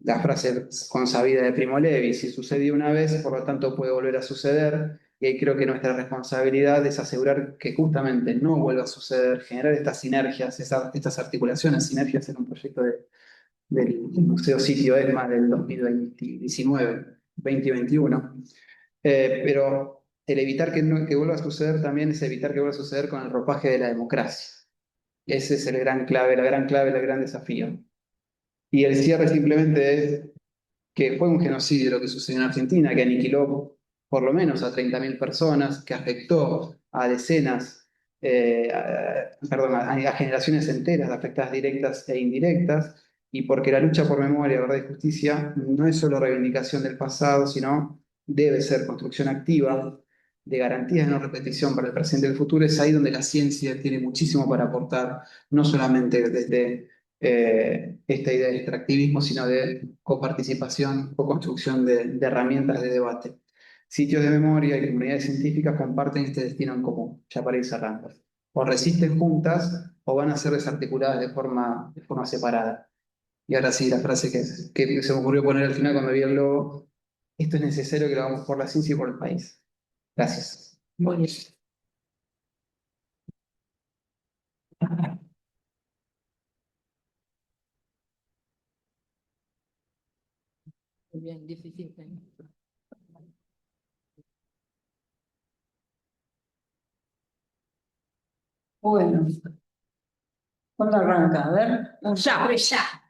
La frase consabida de Primo Levi: si sucedió una vez, por lo tanto puede volver a suceder, y ahí creo que nuestra responsabilidad es asegurar que justamente no vuelva a suceder, generar estas sinergias, estas articulaciones. Sinergias en un proyecto del Museo Sitio ESMA del 2019-2021. Pero el evitar que vuelva a suceder también es evitar que vuelva a suceder con el ropaje de la democracia. Ese es el gran clave, el gran desafío. Y el cierre simplemente es que fue un genocidio lo que sucedió en Argentina, que aniquiló por lo menos a 30.000 personas, que afectó a decenas, a generaciones enteras de afectadas directas e indirectas, y porque la lucha por memoria, verdad y justicia no es solo reivindicación del pasado, sino debe ser construcción activa de garantías de no repetición para el presente y el futuro. Es ahí donde la ciencia tiene muchísimo para aportar, no solamente desde esta idea de extractivismo, sino de coparticipación, co-construcción de herramientas de debate. Sitios de memoria y comunidades científicas comparten este destino en común, ya para ir cerrando. O resisten juntas o van a ser desarticuladas de forma separada. Y ahora sí, la frase que se me ocurrió poner al final cuando vi el logo: esto es necesario que lo hagamos por la ciencia y por el país. Gracias. Muy bien. Muy bien, difícil. Bueno, ¿cuándo arranca? A ver. Ya. Ya.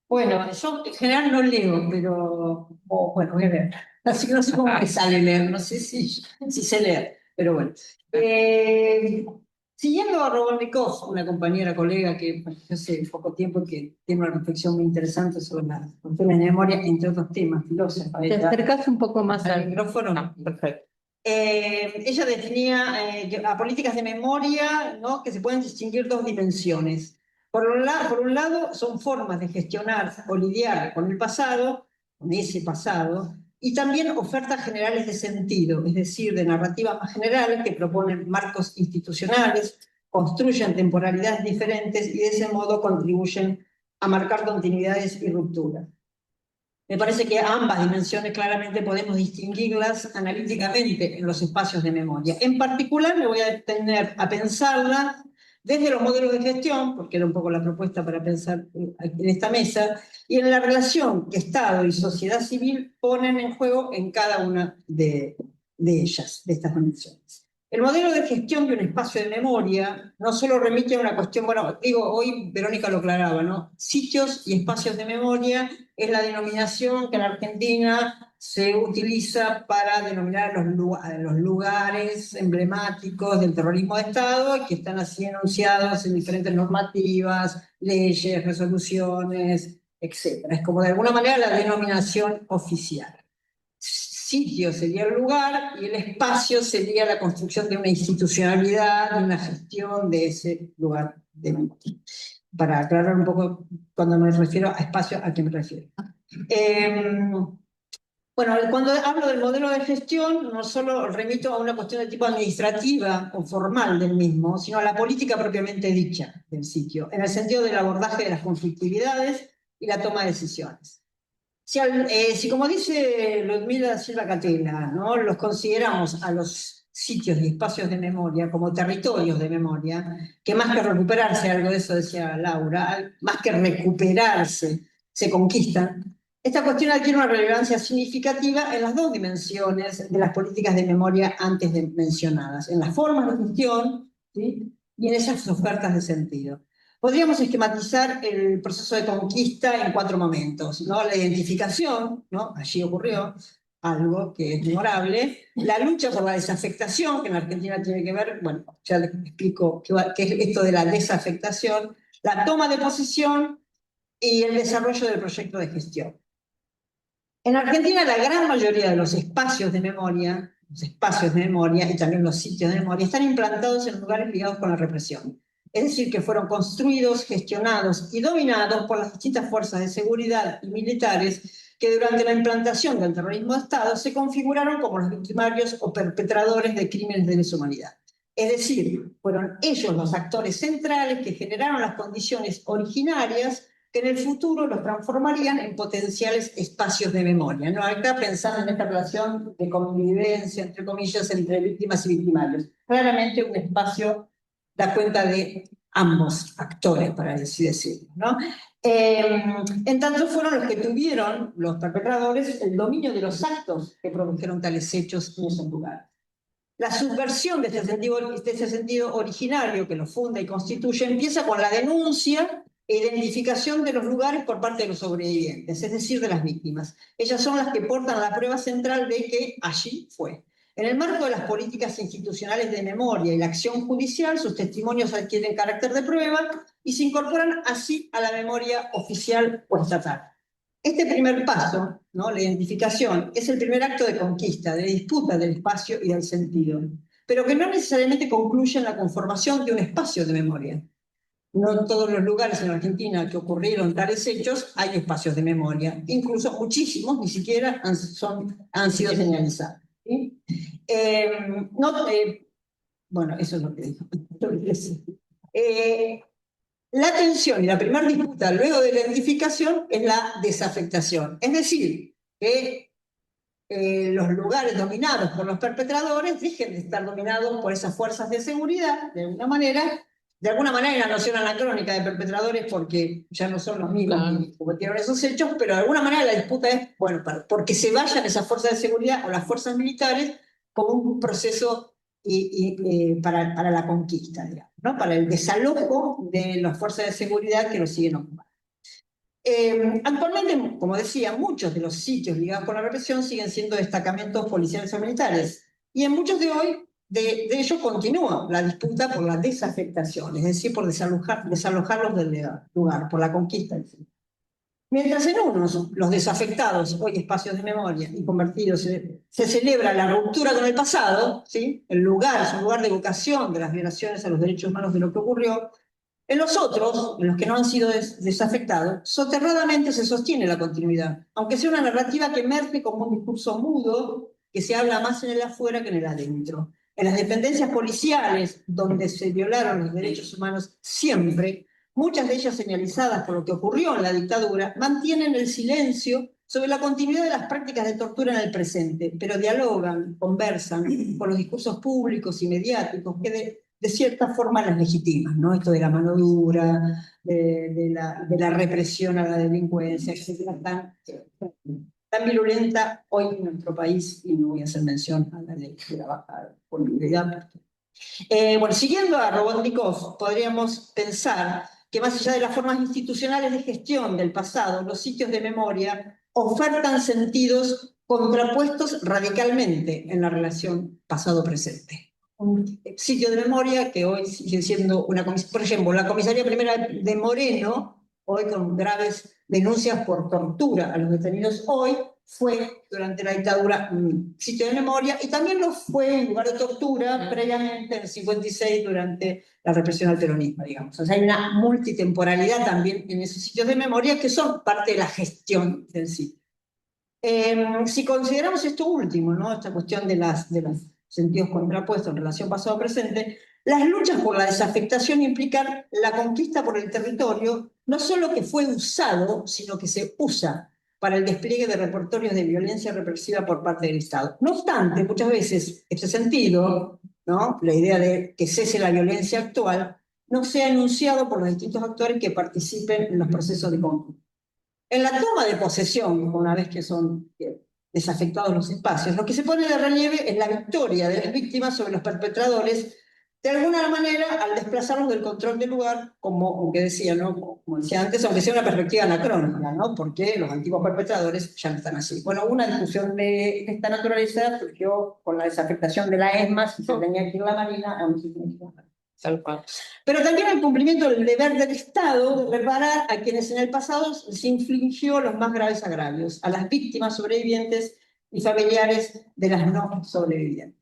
Bueno, yo en general no leo, pero bueno, voy a leer. Así que no sé cómo me sale leer, no sé si sé leer, pero bueno. Siguiendo a Robotnikov, una compañera, colega que hace poco tiempo que tiene una reflexión muy interesante sobre la cultura de memoria, entre otros temas, filósofa. Te acercas un poco más al al micrófono. Perfecto. Ella definía a políticas de memoria, ¿no?, que se pueden distinguir dos dimensiones. Por un lado, son formas de gestionar o lidiar con el pasado, con ese pasado, y también ofertas generales de sentido, es decir, de narrativas más generales que proponen marcos institucionales, construyen temporalidades diferentes y de ese modo contribuyen a marcar continuidades y rupturas. Me parece que ambas dimensiones claramente podemos distinguirlas analíticamente en los espacios de memoria. En particular, me voy a detener a pensarla desde los modelos de gestión, porque era un poco la propuesta para pensar en esta mesa, y en la relación que Estado y sociedad civil ponen en juego en cada una de ellas, de estas dimensiones. El modelo de gestión de un espacio de memoria no solo remite a una cuestión, bueno, digo, hoy Verónica lo aclaraba, ¿no? Sitios y espacios de memoria es la denominación que en Argentina se utiliza para denominar a los lugares emblemáticos del terrorismo de Estado y que están así enunciados en diferentes normativas, leyes, resoluciones, etc. Es como de alguna manera la denominación oficial. Sitio sería el lugar y el espacio sería la construcción de una institucionalidad, de una gestión de ese lugar de memoria. Para aclarar un poco, cuando me refiero a espacio, ¿a qué me refiero? Bueno, cuando hablo del modelo de gestión, no solo remito a una cuestión de tipo administrativa o formal del mismo, sino a la política propiamente dicha del sitio, en el sentido del abordaje de las conflictividades y la toma de decisiones. Si como dice Ludmila Silva Catela, ¿no?, los consideramos a los sitios y espacios de memoria como territorios de memoria, que más que recuperarse, algo de eso decía Laura, más que recuperarse, se conquistan, Esta cuestión adquiere una relevancia significativa en las dos dimensiones de las políticas de memoria antes mencionadas, en las formas de gestión, ¿sí?, y en esas ofertas de sentido. Podríamos esquematizar el proceso de conquista en 4 momentos, ¿no? La identificación, ¿no? Allí ocurrió algo que es memorable, la lucha por la desafectación, que en Argentina tiene que ver, bueno, ya les explico qué es esto de la desafectación, la toma de posesión y el desarrollo del proyecto de gestión. En Argentina la gran mayoría de los espacios de memoria y también los sitios de memoria están implantados en lugares ligados con la represión. Es decir, que fueron construidos, gestionados y dominados por las distintas fuerzas de seguridad y militares que durante la implantación del terrorismo de Estado se configuraron como los victimarios o perpetradores de crímenes de lesa humanidad. Es decir, fueron ellos los actores centrales que generaron las condiciones originarias que en el futuro los transformarían en potenciales espacios de memoria, ¿no? Acá pensando en esta relación de convivencia, entre comillas, entre víctimas y victimarios. Claramente un espacio da cuenta de ambos actores, para así decirlo, ¿no? En tanto fueron los que tuvieron, los perpetradores, el dominio de los actos que produjeron tales hechos en esos lugares. La subversión de este sentido originario que lo funda y constituye empieza con la denuncia e identificación de los lugares por parte de los sobrevivientes, es decir, de las víctimas. Ellas son las que portan la prueba central de que allí fue. En el marco de las políticas institucionales de memoria y la acción judicial, sus testimonios adquieren carácter de prueba y se incorporan así a la memoria oficial o estatal. Este primer paso, ¿no?, la identificación, es el primer acto de conquista, de disputa del espacio y del sentido, pero que no necesariamente concluye en la conformación de un espacio de memoria. No en todos los lugares en Argentina que ocurrieron tales hechos hay espacios de memoria, incluso muchísimos ni siquiera han sido señalizados, ¿sí? Bueno, eso es lo que dijo. La tensión y la primera disputa luego de la identificación es la desafectación. Es decir, que los lugares dominados por los perpetradores dejen de estar dominados por esas fuerzas de seguridad, de alguna manera hay una noción anacrónica de perpetradores porque ya no son los mismos que cometieron esos hechos, pero de alguna manera la disputa es, bueno, porque se vayan esas fuerzas de seguridad o las fuerzas militares como un proceso para la conquista, digamos, ¿no?, para el desalojo de las fuerzas de seguridad que los siguen ocupando. Actualmente, como decía, muchos de los sitios ligados con la represión siguen siendo destacamentos policiales o militares, y en muchos de hoy de ellos continúa la disputa por la desafectación, es decir, por desalojarlos del lugar, por la conquista. Mientras en unos, los desafectados, hoy espacios de memoria y convertidos, se celebra la ruptura con el pasado, ¿sí?, el lugar es un lugar de evocación de las violaciones a los derechos humanos de lo que ocurrió. En los otros, en los que no han sido desafectados, soterradamente se sostiene la continuidad, aunque sea una narrativa que emerge como un discurso mudo, que se habla más en el afuera que en el adentro. En las dependencias policiales, donde se violaron los derechos humanos siempre, muchas de ellas señalizadas por lo que ocurrió en la dictadura, mantienen el silencio sobre la continuidad de las prácticas de tortura en el presente, pero dialogan, conversan con los discursos públicos y mediáticos que de cierta forma las legitiman, ¿no? Esto de la mano dura, de la represión a la delincuencia, etcétera, tan virulenta hoy en nuestro país, y no voy a hacer mención a la ley de la baja punibilidad. Bueno, siguiendo a Robotnikov, podríamos pensar que más allá de las formas institucionales de gestión del pasado, los sitios de memoria ofertan sentidos contrapuestos radicalmente en la relación pasado-presente. Un sitio de memoria que hoy sigue siendo por ejemplo, la comisaría primera de Moreno, hoy con graves denuncias por tortura a los detenidos, hoy fue durante la dictadura un sitio de memoria, y también lo fue en lugar de tortura previamente en el 56 durante la represión al peronismo, digamos. O sea, hay una multitemporalidad también en esos sitios de memoria que son parte de la gestión del sitio. Si consideramos esto último, ¿no?, esta cuestión de los sentidos contrapuestos en relación pasado-presente, las luchas por la desafectación implican la conquista por el territorio, no solo que fue usado, sino que se usa para el despliegue de repertorios de violencia represiva por parte del Estado. No obstante, muchas veces este sentido, ¿no?, la idea de que cese la violencia actual, no sea enunciado por los distintos actores que participen en los procesos de conquista. En la toma de posesión, una vez que son desafectados los espacios, lo que se pone de relieve es la victoria de las víctimas sobre los perpetradores, de alguna manera al desplazarlos del control del lugar, como aunque decía, ¿no? Como decía antes, aunque sea una perspectiva anacrónica, ¿no? Porque los antiguos perpetradores ya no están así. Bueno, una discusión de esta naturaleza surgió con la desafectación de la ESMA, si se tenía que ir la Marina o no se tenía que ir la Marina. Pero también el cumplimiento del deber del Estado de reparar a quienes en el pasado se infligió los más graves agravios, a las víctimas sobrevivientes y familiares de las no sobrevivientes.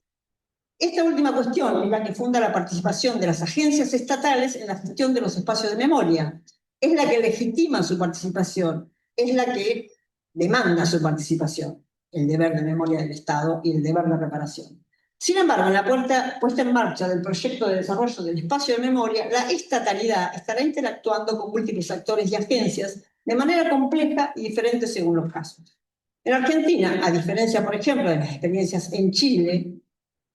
Esta última cuestión es la que funda la participación de las agencias estatales en la gestión de los espacios de memoria. Es la que legitima su participación, es la que demanda su participación, el deber de memoria del Estado y el deber de reparación. Sin embargo, en la puesta en marcha del proyecto de desarrollo del espacio de memoria, la estatalidad estará interactuando con múltiples actores y agencias de manera compleja y diferente según los casos. En Argentina, a diferencia, por ejemplo, de las experiencias en Chile,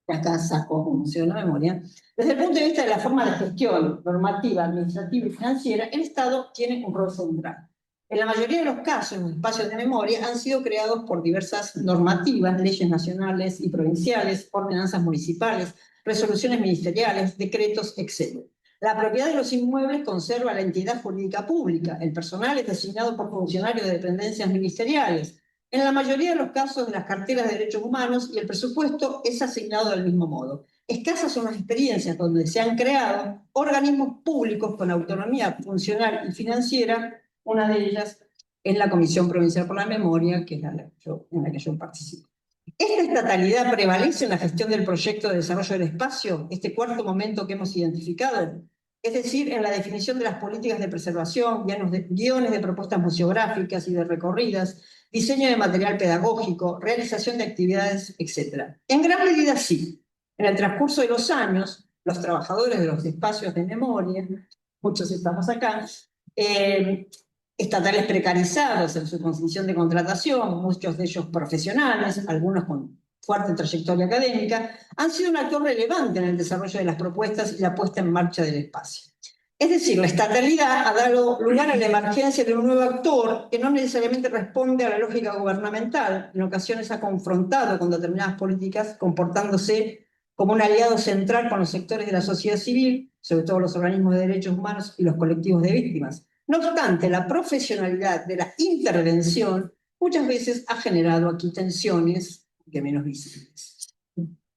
que acá saco como Museo de la Memoria, desde el punto de vista de la forma de gestión normativa, administrativa y financiera, el Estado tiene un rol central. En la mayoría de los casos, los espacios de memoria han sido creados por diversas normativas, leyes nacionales y provinciales, ordenanzas municipales, resoluciones ministeriales, decretos, etc. La propiedad de los inmuebles conserva la entidad jurídica pública, el personal es designado por funcionarios de dependencias ministeriales, en la mayoría de los casos de las carteras de derechos humanos y el presupuesto es asignado del mismo modo. Escasas son las experiencias donde se han creado organismos públicos con autonomía funcional y financiera. Una de ellas es la Comisión Provincial por la Memoria, que es en la que yo participo. ¿Esta estatalidad prevalece en la gestión del proyecto de desarrollo del espacio, este cuarto momento que hemos identificado? Es decir, en la definición de las políticas de preservación, guiones de propuestas museográficas y de recorridas, diseño de material pedagógico, realización de actividades, etc. En gran medida sí. En el transcurso de los años, los trabajadores de los espacios de memoria, muchos estamos acá, estatales precarizados en su condición de contratación, muchos de ellos profesionales, algunos con fuerte trayectoria académica, han sido un actor relevante en el desarrollo de las propuestas y la puesta en marcha del espacio. Es decir, la estatalidad ha dado lugar a la emergencia de un nuevo actor que no necesariamente responde a la lógica gubernamental, en ocasiones ha confrontado con determinadas políticas, comportándose como un aliado central con los sectores de la sociedad civil, sobre todo los organismos de derechos humanos y los colectivos de víctimas. No obstante, la profesionalidad de la intervención muchas veces ha generado aquí tensiones que menos visibles.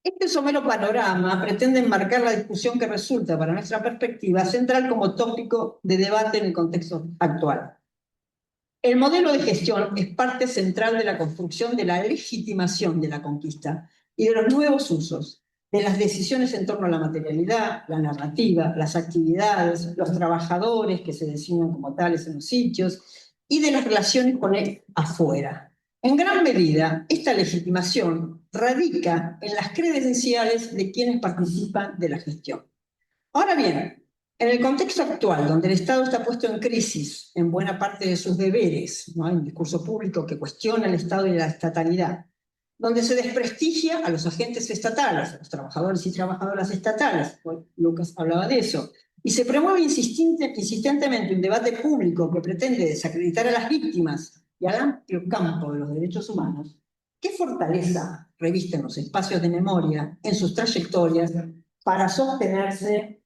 Este somero panorama pretende enmarcar la discusión que resulta, para nuestra perspectiva, central como tópico de debate en el contexto actual. El modelo de gestión es parte central de la construcción de la legitimación de la conquista y de los nuevos usos, de las decisiones en torno a la materialidad, la narrativa, las actividades, los trabajadores que se designan como tales en los sitios y de las relaciones con el afuera. En gran medida, esta legitimación radica en las credenciales de quienes participan de la gestión. Ahora bien, en el contexto actual, donde el Estado está puesto en crisis en buena parte de sus deberes, ¿no? Hay un discurso público que cuestiona el Estado y la estatalidad, donde se desprestigia a los agentes estatales, a los trabajadores y trabajadoras estatales, Lucas hablaba de eso, y se promueve insistentemente un debate público que pretende desacreditar a las víctimas y al amplio campo de los derechos humanos. ¿Qué fortaleza revisten los espacios de memoria en sus trayectorias para sostenerse,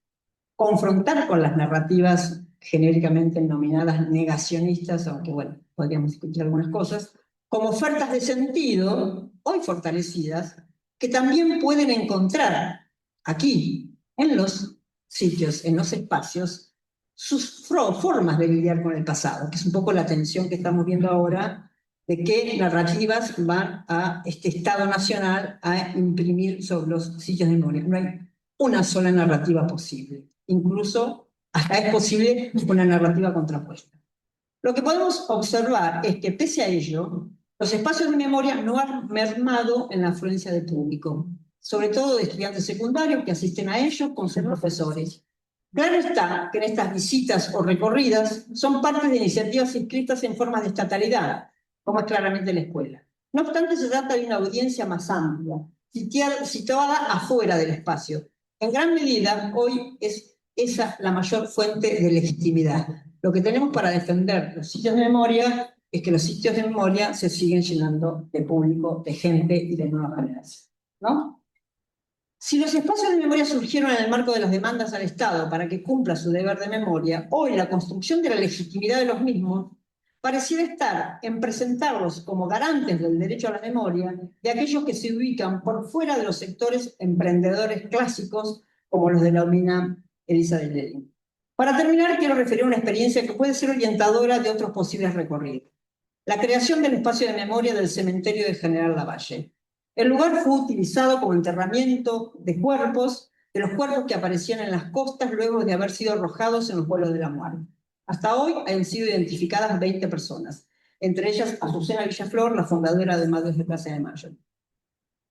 confrontar con las narrativas genéricamente denominadas negacionistas, aunque bueno, podríamos discutir algunas cosas, como ofertas de sentido, hoy fortalecidas, que también pueden encontrar aquí, en los sitios, en los espacios, sus formas de lidiar con el pasado, que es un poco la tensión que estamos viendo ahora, de qué narrativas van a este Estado Nacional a imprimir sobre los sitios de memoria. No hay una sola narrativa posible. Incluso hasta es posible una narrativa contrapuesta. Lo que podemos observar es que, pese a ello, los espacios de memoria no han mermado en la afluencia de público, sobre todo de estudiantes secundarios que asisten a ellos con sus profesores. Claro está que en estas visitas o recorridas son parte de iniciativas inscritas en formas de estatalidad, como es claramente la escuela. No obstante, se trata de una audiencia más amplia, situada afuera del espacio. En gran medida, hoy es esa la mayor fuente de legitimidad. Lo que tenemos para defender los sitios de memoria es que los sitios de memoria se siguen llenando de público, de gente y de nuevas generaciones, ¿no? Si los espacios de memoria surgieron en el marco de las demandas al Estado para que cumpla su deber de memoria, hoy la construcción de la legitimidad de los mismos pareciera estar en presentarlos como garantes del derecho a la memoria de aquellos que se ubican por fuera de los sectores emprendedores clásicos, como los denomina Elizabeth Levin. Para terminar, quiero referir una experiencia que puede ser orientadora de otros posibles recorridos. La creación del espacio de memoria del cementerio de General Lavalle. El lugar fue utilizado como enterramiento de cuerpos, de los cuerpos que aparecían en las costas luego de haber sido arrojados en los vuelos de la muerte. Hasta hoy han sido identificadas 20 personas, entre ellas Azucena Villaflor, la fundadora de Madres de Plaza de Mayo.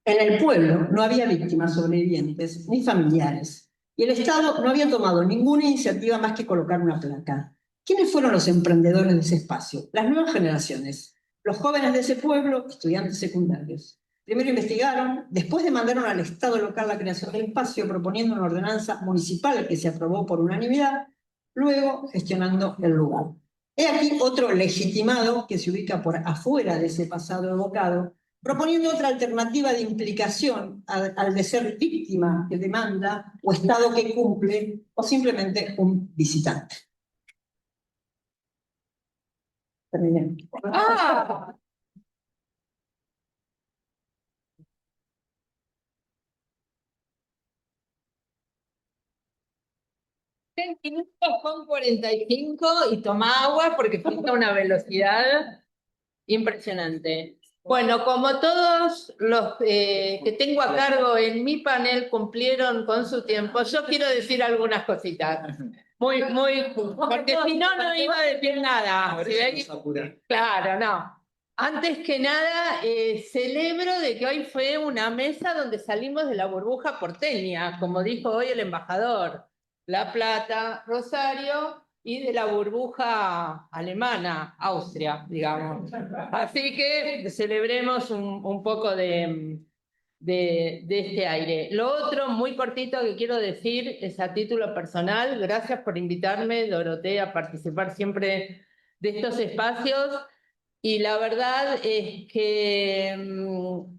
En el pueblo no había víctimas sobrevivientes ni familiares, y el Estado no había tomado ninguna iniciativa más que colocar una placa. ¿Quiénes fueron los emprendedores de ese espacio? Las nuevas generaciones, los jóvenes de ese pueblo, estudiantes secundarios. Primero investigaron, después demandaron al Estado local la creación del espacio proponiendo una ordenanza municipal que se aprobó por unanimidad, luego gestionando el lugar. He aquí otro legitimado que se ubica por afuera de ese pasado evocado, proponiendo otra alternativa de implicación al de ser víctima que demanda o Estado que cumple o simplemente un visitante. Terminé. ¡Ah! Minutos con 45 y toma agua porque falta una velocidad impresionante. Bueno, como todos los que tengo a cargo en mi panel cumplieron con su tiempo, yo quiero decir algunas cositas. Muy, porque si no, no iba a decir nada. ¿Sí ven? Claro, no. Antes que nada, celebro de que hoy fue una mesa donde salimos de la burbuja porteña, como dijo hoy el embajador. La Plata, Rosario, y de la burbuja alemana, Austria, digamos. Así que celebremos un poco de este aire. Lo otro, muy cortito, que quiero decir es a título personal. Gracias por invitarme, Dorotea, a participar siempre de estos espacios. Y la verdad es que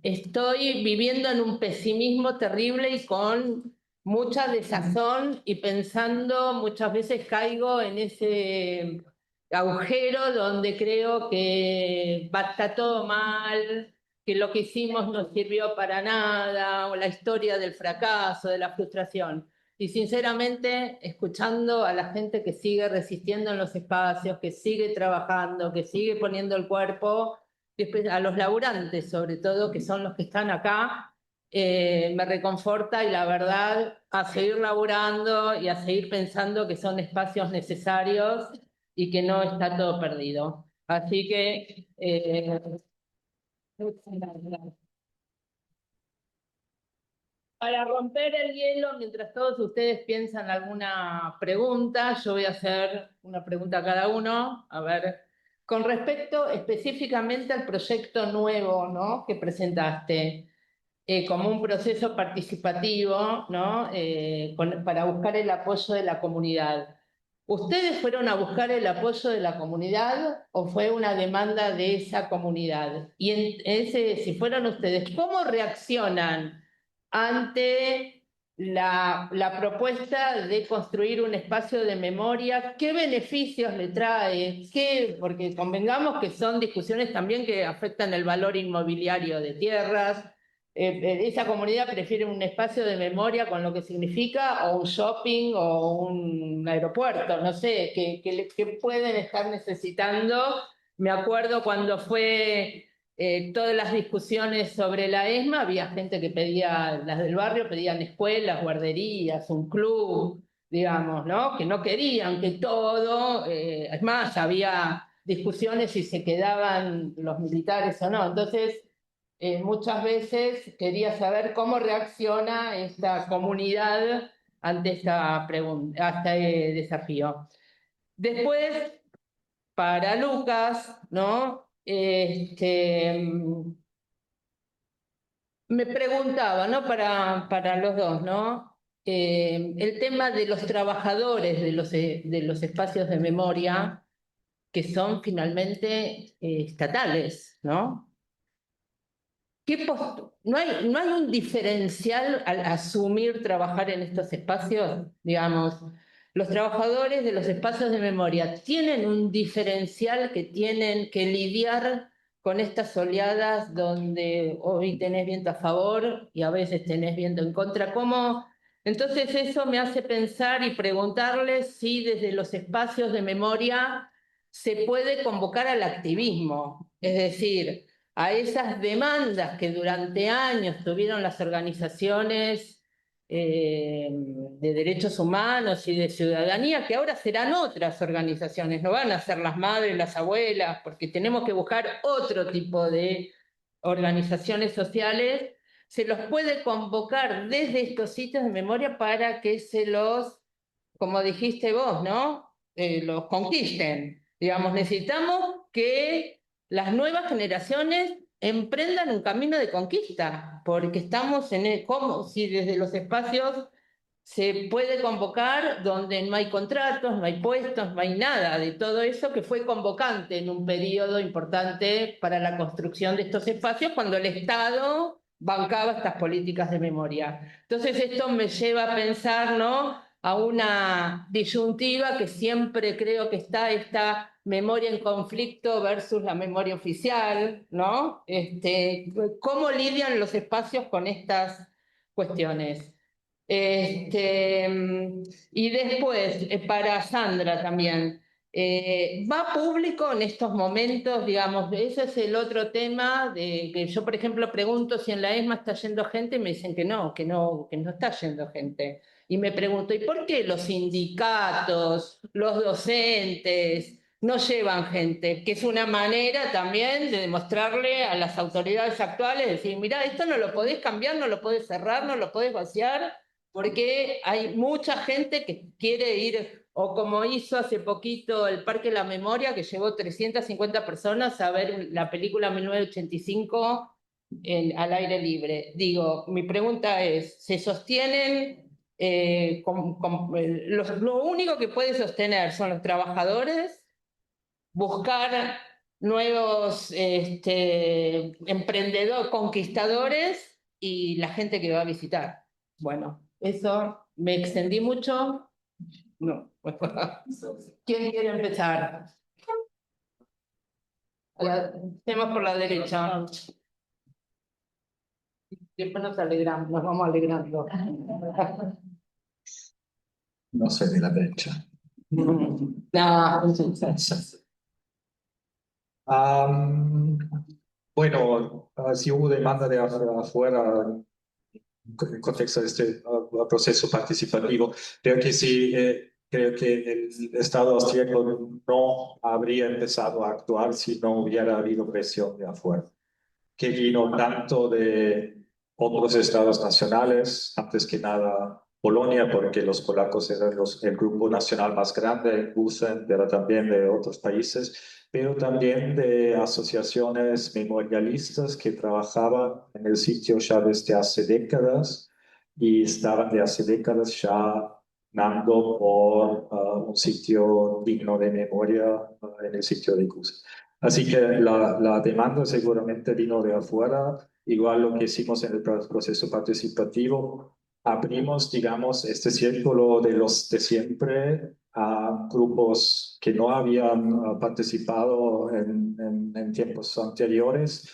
estoy viviendo en un pesimismo terrible y con mucha desazón y pensando, muchas veces caigo en ese agujero donde creo que está todo mal, que lo que hicimos no sirvió para nada, o la historia del fracaso, de la frustración. Y sinceramente, escuchando a la gente que sigue resistiendo en los espacios, que sigue trabajando, que sigue poniendo el cuerpo, a los laburantes sobre todo, que son los que están acá, me reconforta y la verdad a seguir laburando y a seguir pensando que son espacios necesarios y que no está todo perdido. Así que... para romper el hielo, mientras todos ustedes piensan alguna pregunta, yo voy a hacer una pregunta a cada uno. A ver, con respecto específicamente al proyecto nuevo, ¿no?, que presentaste, como un proceso participativo, ¿no?, para buscar el apoyo de la comunidad. ¿Ustedes fueron a buscar el apoyo de la comunidad o fue una demanda de esa comunidad? Y si fueron ustedes, ¿cómo reaccionan ante la propuesta de construir un espacio de memoria? ¿Qué beneficios le trae? Porque convengamos que son discusiones también que afectan el valor inmobiliario de tierras. Esa comunidad prefiere un espacio de memoria con lo que significa, o un shopping o un aeropuerto, no sé, que pueden estar necesitando. Me acuerdo cuando fue todas las discusiones sobre la ESMA, había gente que pedía, las del barrio pedían escuelas, guarderías, un club, digamos, ¿no?, que no querían que todo, es más, había discusiones si se quedaban los militares o no. Entonces, muchas veces quería saber cómo reacciona esta comunidad ante esta pregunta, ante este desafío. Después, para Lucas, ¿no?, me preguntaba, ¿no?, para los dos, ¿no?, el tema de los trabajadores de los espacios de memoria, que son finalmente estatales, ¿no? ¿No hay un diferencial al asumir trabajar en estos espacios? Digamos, los trabajadores de los espacios de memoria tienen un diferencial que tienen que lidiar con estas oleadas donde hoy tenés viento a favor y a veces tenés viento en contra. ¿Cómo? Entonces eso me hace pensar y preguntarles si desde los espacios de memoria se puede convocar al activismo, es decir, a esas demandas que durante años tuvieron las organizaciones de derechos humanos y de ciudadanía, que ahora serán otras organizaciones, no van a ser las madres, las abuelas, porque tenemos que buscar otro tipo de organizaciones sociales. Se los puede convocar desde estos sitios de memoria para que se los, como dijiste vos, ¿no? Los conquisten. Digamos, necesitamos que las nuevas generaciones emprendan un camino de conquista, porque estamos como si desde los espacios se puede convocar donde no hay contratos, no hay puestos, no hay nada de todo eso que fue convocante en un periodo importante para la construcción de estos espacios cuando el Estado bancaba estas políticas de memoria. Entonces esto me lleva a pensar, ¿no?, a una disyuntiva que siempre creo que está esta memoria en conflicto versus la memoria oficial, ¿no? ¿Cómo lidian los espacios con estas cuestiones? Y después, para Sandra también, ¿va público en estos momentos? Digamos, ese es el otro tema de que yo, por ejemplo, pregunto si en la ESMA está yendo gente y me dicen que no está yendo gente. Y me pregunto, ¿y por qué los sindicatos, los docentes no llevan gente? Que es una manera también de demostrarle a las autoridades actuales, decir, mirá, esto no lo podés cambiar, no lo podés cerrar, no lo podés vaciar, porque hay mucha gente que quiere ir, o como hizo hace poquito el Parque de la Memoria, que llevó 350 personas a ver la película 1985 al aire libre. Digo, mi pregunta es, ¿se sostienen? Lo único que puede sostener son los trabajadores, buscar nuevos emprendedores, conquistadores y la gente que va a visitar. Bueno, eso me extendí mucho. No. ¿Quién quiere empezar? Hacemos por la derecha. Después nos alegramos, nos vamos alegrando. No soy de la derecha. No, bueno, si hubo demanda de afuera en el contexto de este proceso participativo, creo que sí, creo que el Estado austríaco no habría empezado a actuar si no hubiera habido presión de afuera, que vino tanto de otros estados nacionales, antes que nada Polonia, porque los polacos eran el grupo nacional más grande en Gusen, pero también de otros países, pero también de asociaciones memorialistas que trabajaban en el sitio ya desde hace décadas y estaban de hace décadas ya dando por un sitio digno de memoria en el sitio de Gusen. Así que la demanda seguramente vino de afuera, igual lo que hicimos en el proceso participativo. Abrimos, digamos, este círculo de los de siempre a grupos que no habían participado en tiempos anteriores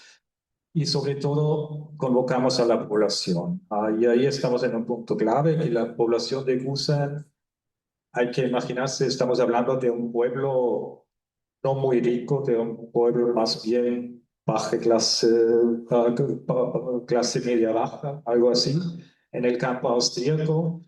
y sobre todo convocamos a la población. Y ahí estamos en un punto clave, que la población de Gusen, hay que imaginarse, estamos hablando de un pueblo no muy rico, de un pueblo más bien baja clase, clase media baja, algo así, en el campo austríaco.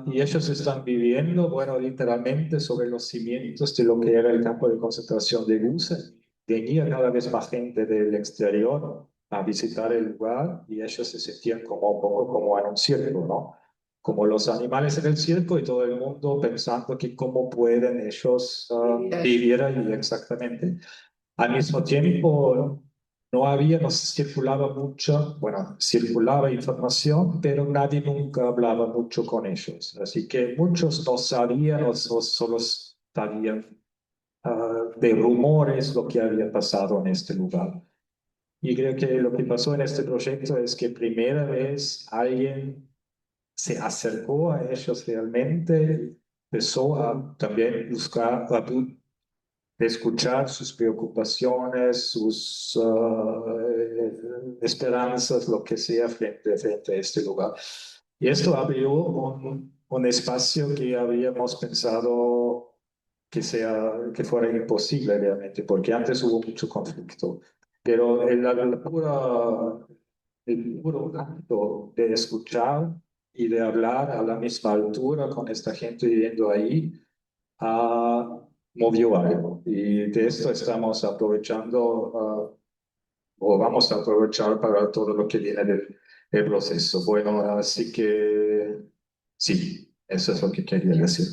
Y ellos están viviendo, bueno, literalmente sobre los cimientos de lo que era el campo de concentración de Gusen. Venía cada vez más gente del exterior a visitar el lugar y ellos se sentían como un poco como en un circo, ¿no? Como los animales en el circo y todo el mundo pensando que cómo pueden ellos vivir ahí exactamente. Al mismo tiempo, no circulaba mucho, bueno, circulaba información, pero nadie nunca hablaba mucho con ellos. Así que muchos no sabían o solo sabían de rumores lo que había pasado en este lugar. Y creo que lo que pasó en este proyecto es que primera vez alguien se acercó a ellos realmente, empezó a también buscar, de escuchar sus preocupaciones, sus esperanzas, lo que sea frente a este lugar. Y esto abrió un espacio que habíamos pensado que fuera imposible realmente, porque antes hubo mucho conflicto. Pero el puro acto de escuchar y de hablar a la misma altura con esta gente viviendo ahí, movió algo. Y de esto estamos aprovechando, o vamos a aprovechar para todo lo que viene del proceso. Bueno, así que sí, eso es lo que quería decir.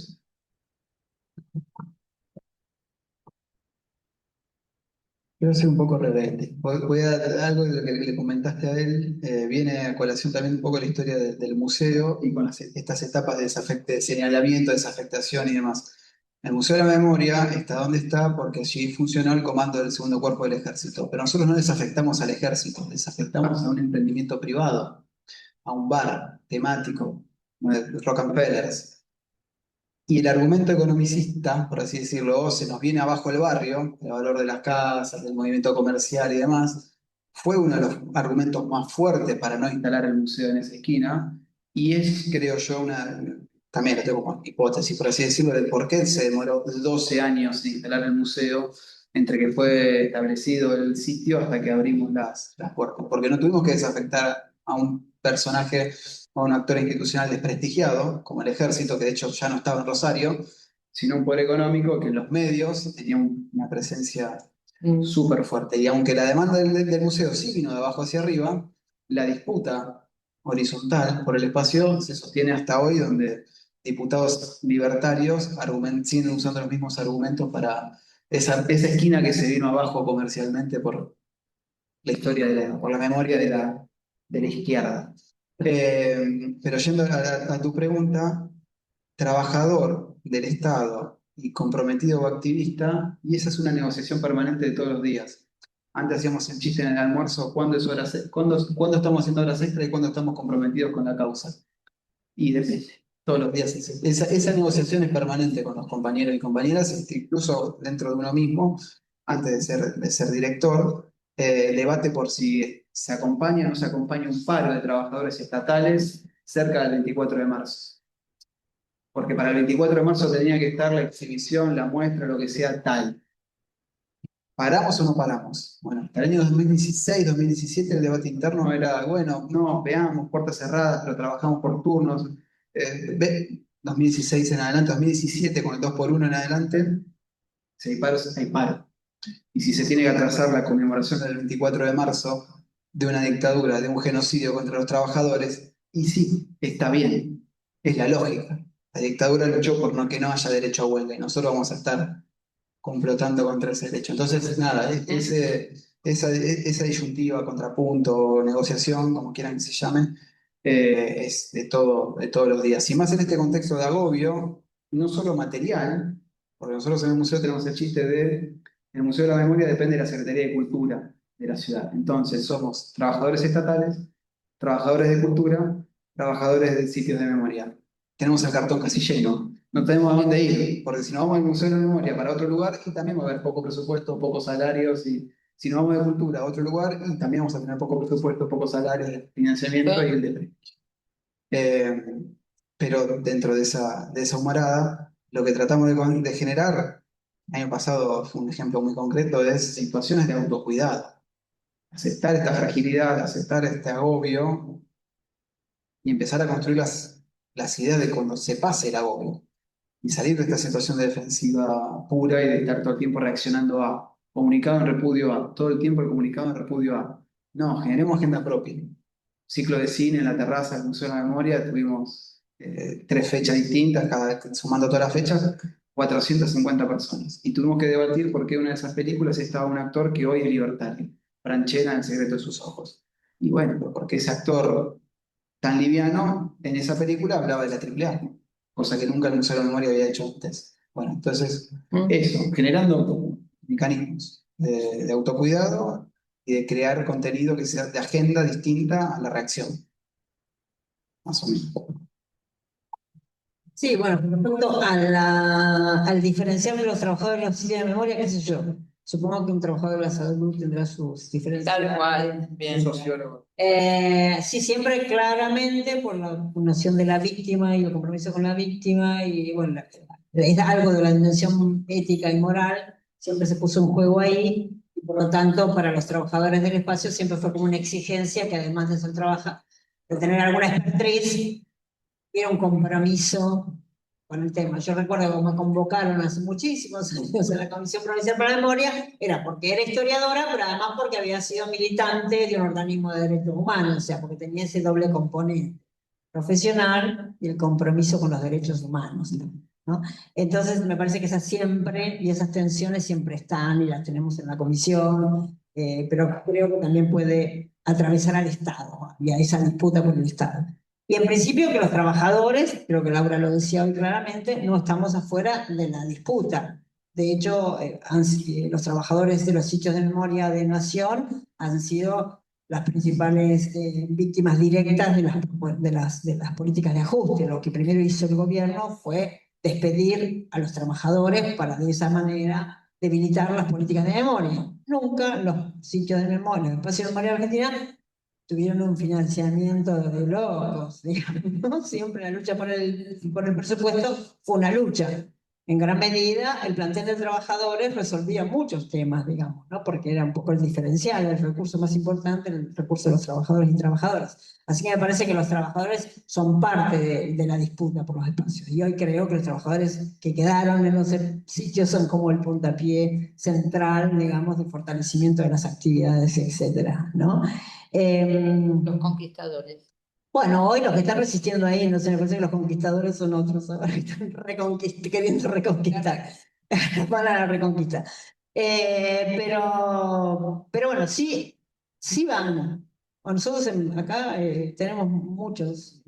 Quiero ser un poco rebelde. Voy a algo de lo que le comentaste a él, viene a colación también un poco la historia del museo y con estas etapas de señalamiento, desafectación y demás. El Museo de la Memoria está donde está porque allí funcionó el comando del segundo cuerpo del ejército. Pero nosotros no desafectamos al ejército, desafectamos a un emprendimiento privado, a un bar temático, Rockefellers. Y el argumento economicista, por así decirlo, se nos viene abajo el barrio, el valor de las casas, del movimiento comercial y demás, fue uno de los argumentos más fuertes para no instalar el museo en esa esquina, y es, creo yo, también lo tengo como hipótesis, por así decirlo, de por qué se demoró 12 años en instalar el museo, entre que fue establecido el sitio hasta que abrimos las puertas, porque no tuvimos que desafectar a un personaje a un actor institucional desprestigiado, como el ejército, que de hecho ya no estaba en Rosario, sino un poder económico que en los medios tenía una presencia súper fuerte. Y aunque la demanda del museo sí vino de abajo hacia arriba, la disputa horizontal por el espacio se sostiene hasta hoy, donde diputados libertarios siguen usando los mismos argumentos para esa esquina que se vino abajo comercialmente por la historia por la memoria de la izquierda. Pero yendo a tu pregunta, trabajador del Estado y comprometido o activista, y esa es una negociación permanente de todos los días. Antes hacíamos el chiste en el almuerzo, ¿cuándo estamos haciendo horas extra y cuándo estamos comprometidos con la causa? Y depende, todos los días. Esa negociación es permanente con los compañeros y compañeras, incluso dentro de uno mismo, antes de ser director, el debate por si se acompaña o no se acompaña un paro de trabajadores estatales cerca del 24 de marzo. Porque para el 24 de marzo tenía que estar la exhibición, la muestra, lo que sea tal. ¿Paramos o no paramos? Bueno, hasta el año 2016, 2017 el debate interno era, bueno, no, veamos, puertas cerradas, pero trabajamos por turnos. 2016 en adelante, 2017 con el 2x1 en adelante, si hay paro, hay paro. Y si se tiene que atrasar la conmemoración del 24 de marzo de una dictadura, de un genocidio contra los trabajadores, y sí, está bien, es la lógica. La dictadura luchó por que no haya derecho a huelga y nosotros vamos a estar complotando contra ese derecho. Entonces, nada, esa disyuntiva, contrapunto, negociación, como quieran que se llame, es de todos los días. Y más en este contexto de agobio, no solo material, porque nosotros en el museo tenemos el chiste el Museo de la Memoria depende de la Secretaría de Cultura de la ciudad. Entonces, somos trabajadores estatales, trabajadores de cultura, trabajadores de sitios de memoria. Tenemos el cartón casi lleno. No tenemos a dónde ir, porque si nos vamos al Museo de la Memoria para otro lugar, y también va a haber poco presupuesto, pocos salarios, y si nos vamos de cultura a otro lugar, y también vamos a tener poco presupuesto, pocos salarios, financiamiento y el de pero dentro de esa humarada, lo que tratamos de generar, el año pasado fue un ejemplo muy concreto, es situaciones de autocuidado. Aceptar esta fragilidad, aceptar este agobio y empezar a construir las ideas de cuando se pase el agobio y salir de esta situación de defensiva pura y de estar todo el tiempo reaccionando a comunicado en repudio a, todo el tiempo el comunicado en repudio a. No, generemos agenda propia. Ciclo de cine en la terraza del Museo de la Memoria, tuvimos 3 fechas distintas, sumando todas las fechas, 450 personas. Y tuvimos que debatir por qué una de esas películas estaba un actor que hoy es libertario, Franchella en El secreto de sus ojos. Y bueno, porque ese actor tan liviano en esa película hablaba de la AAA, cosa que nunca el Museo de la Memoria había hecho antes. Bueno, entonces, eso, generando mecanismos de autocuidado y de crear contenido que sea de agenda distinta a la reacción, más o menos. Sí, bueno, con respecto al diferenciar de los trabajadores de los sitios de memoria, qué sé yo. Supongo que un trabajador de la salud tendrá sus diferencias. Tal cual, bien. Sociólogo. Sí, siempre claramente por la noción de la víctima y el compromiso con la víctima y bueno, es algo de la dimensión ética y moral, siempre se puso en juego ahí y por lo tanto para los trabajadores del espacio siempre fue como una exigencia que además de ser de tener alguna expertise, era un compromiso con el tema. Yo recuerdo que me convocaron hace muchísimos años en la Comisión Provincial para la Memoria, era porque era historiadora, pero además porque había sido militante de un organismo de derechos humanos, o sea, porque tenía ese doble componente profesional y el compromiso con los derechos humanos, ¿no? Entonces, me parece que esas siempre, y esas tensiones siempre están, y las tenemos en la comisión, pero creo que también puede atravesar al Estado, y a esa disputa por el Estado. Y en principio que los trabajadores, creo que Laura lo decía hoy claramente, no estamos afuera de la disputa. De hecho, los trabajadores de los sitios de memoria de Nación han sido las principales víctimas directas de las políticas de ajuste. Lo que primero hizo el gobierno fue despedir a los trabajadores para de esa manera debilitar las políticas de memoria. Nunca los sitios de memoria, el espacio de memoria argentina, tuvieron un financiamiento de locos, digamos, ¿no? Siempre la lucha por el presupuesto fue una lucha. En gran medida, el plantel de trabajadores resolvía muchos temas, digamos, ¿no? Porque era un poco el diferencial, el recurso más importante, el recurso de los trabajadores y trabajadoras. Así que me parece que los trabajadores son parte de la disputa por los espacios. Y hoy creo que los trabajadores que quedaron en los sitios son como el puntapié central, digamos, de fortalecimiento de las actividades, etcétera, ¿no? Los conquistadores. Bueno, hoy los que están resistiendo ahí, no sé, me parece que los conquistadores son otros ahora que están queriendo reconquistar. Para la reconquista. Pero bueno, sí, sí van. Bueno, nosotros acá tenemos muchas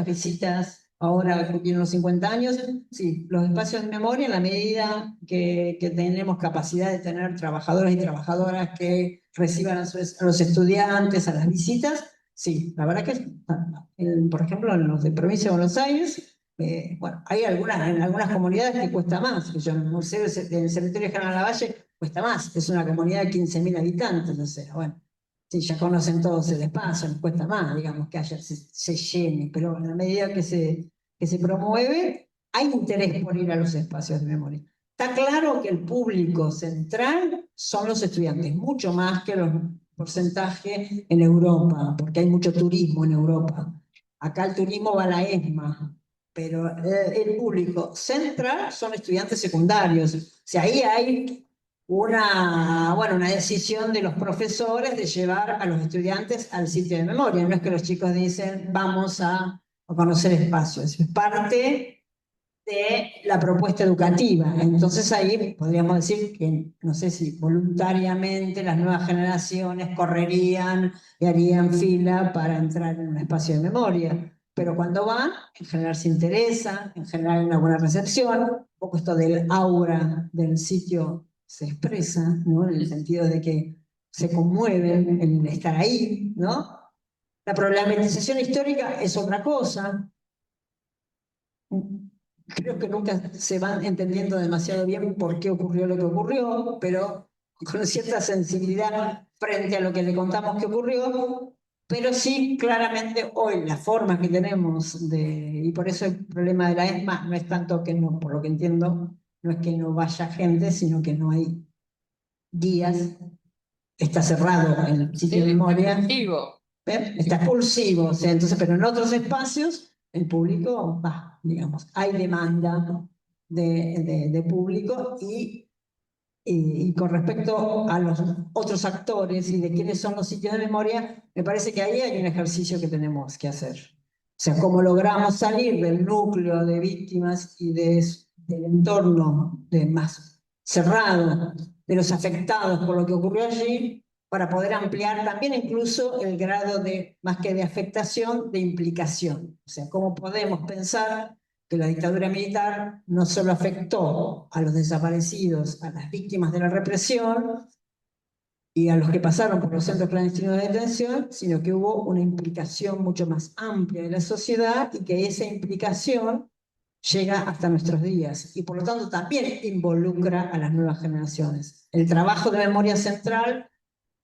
visitas, ahora que tienen los 50 años. Sí, los espacios de memoria, en la medida que tenemos capacidad de tener trabajadores y trabajadoras que reciban a los estudiantes, a las visitas, sí, la verdad que, por ejemplo, en los de provincia de Buenos Aires, bueno, hay en algunas comunidades que cuesta más, que yo en el museo del cementerio de General Lavalle cuesta más, es una comunidad de 15.000 habitantes, o sea, bueno, sí, ya conocen todos el espacio, nos cuesta más, digamos, que se llene, pero en la medida que se promueve, hay interés por ir a los espacios de memoria. Está claro que el público central son los estudiantes, mucho más que los porcentajes en Europa, porque hay mucho turismo en Europa. Acá el turismo va a la ESMA, pero el público central son estudiantes secundarios. O sea, ahí hay una decisión de los profesores de llevar a los estudiantes al sitio de memoria. No es que los chicos dicen, vamos a conocer espacios. Es parte de la propuesta educativa. Entonces ahí podríamos decir que, no sé si voluntariamente las nuevas generaciones correrían y harían fila para entrar en un espacio de memoria. Pero cuando van, en general se interesan, en general hay una buena recepción, un poco esto del aura del sitio se expresa, ¿no? En el sentido de que se conmueven en estar ahí, ¿no? La problematización histórica es otra cosa. Creo que nunca se van entendiendo demasiado bien por qué ocurrió lo que ocurrió, pero con cierta sensibilidad frente a lo que le contamos que ocurrió, pero sí claramente hoy las formas que tenemos y por eso el problema de la ESMA no es tanto que no, por lo que entiendo, no es que no vaya gente, sino que no hay guías, está cerrado el sitio de memoria. Está expulsivo, o sea, entonces, pero en otros espacios el público va, digamos, hay demanda de público y con respecto a los otros actores y de quiénes son los sitios de memoria, me parece que ahí hay un ejercicio que tenemos que hacer. O sea, cómo logramos salir del núcleo de víctimas y del entorno más cerrado, de los afectados por lo que ocurrió allí, para poder ampliar también incluso el grado de, más que de afectación, de implicación. O sea, cómo podemos pensar que la dictadura militar no solo afectó a los desaparecidos, a las víctimas de la represión y a los que pasaron por los centros clandestinos de detención, sino que hubo una implicación mucho más amplia de la sociedad y que esa implicación llega hasta nuestros días y por lo tanto también involucra a las nuevas generaciones. El trabajo de memoria central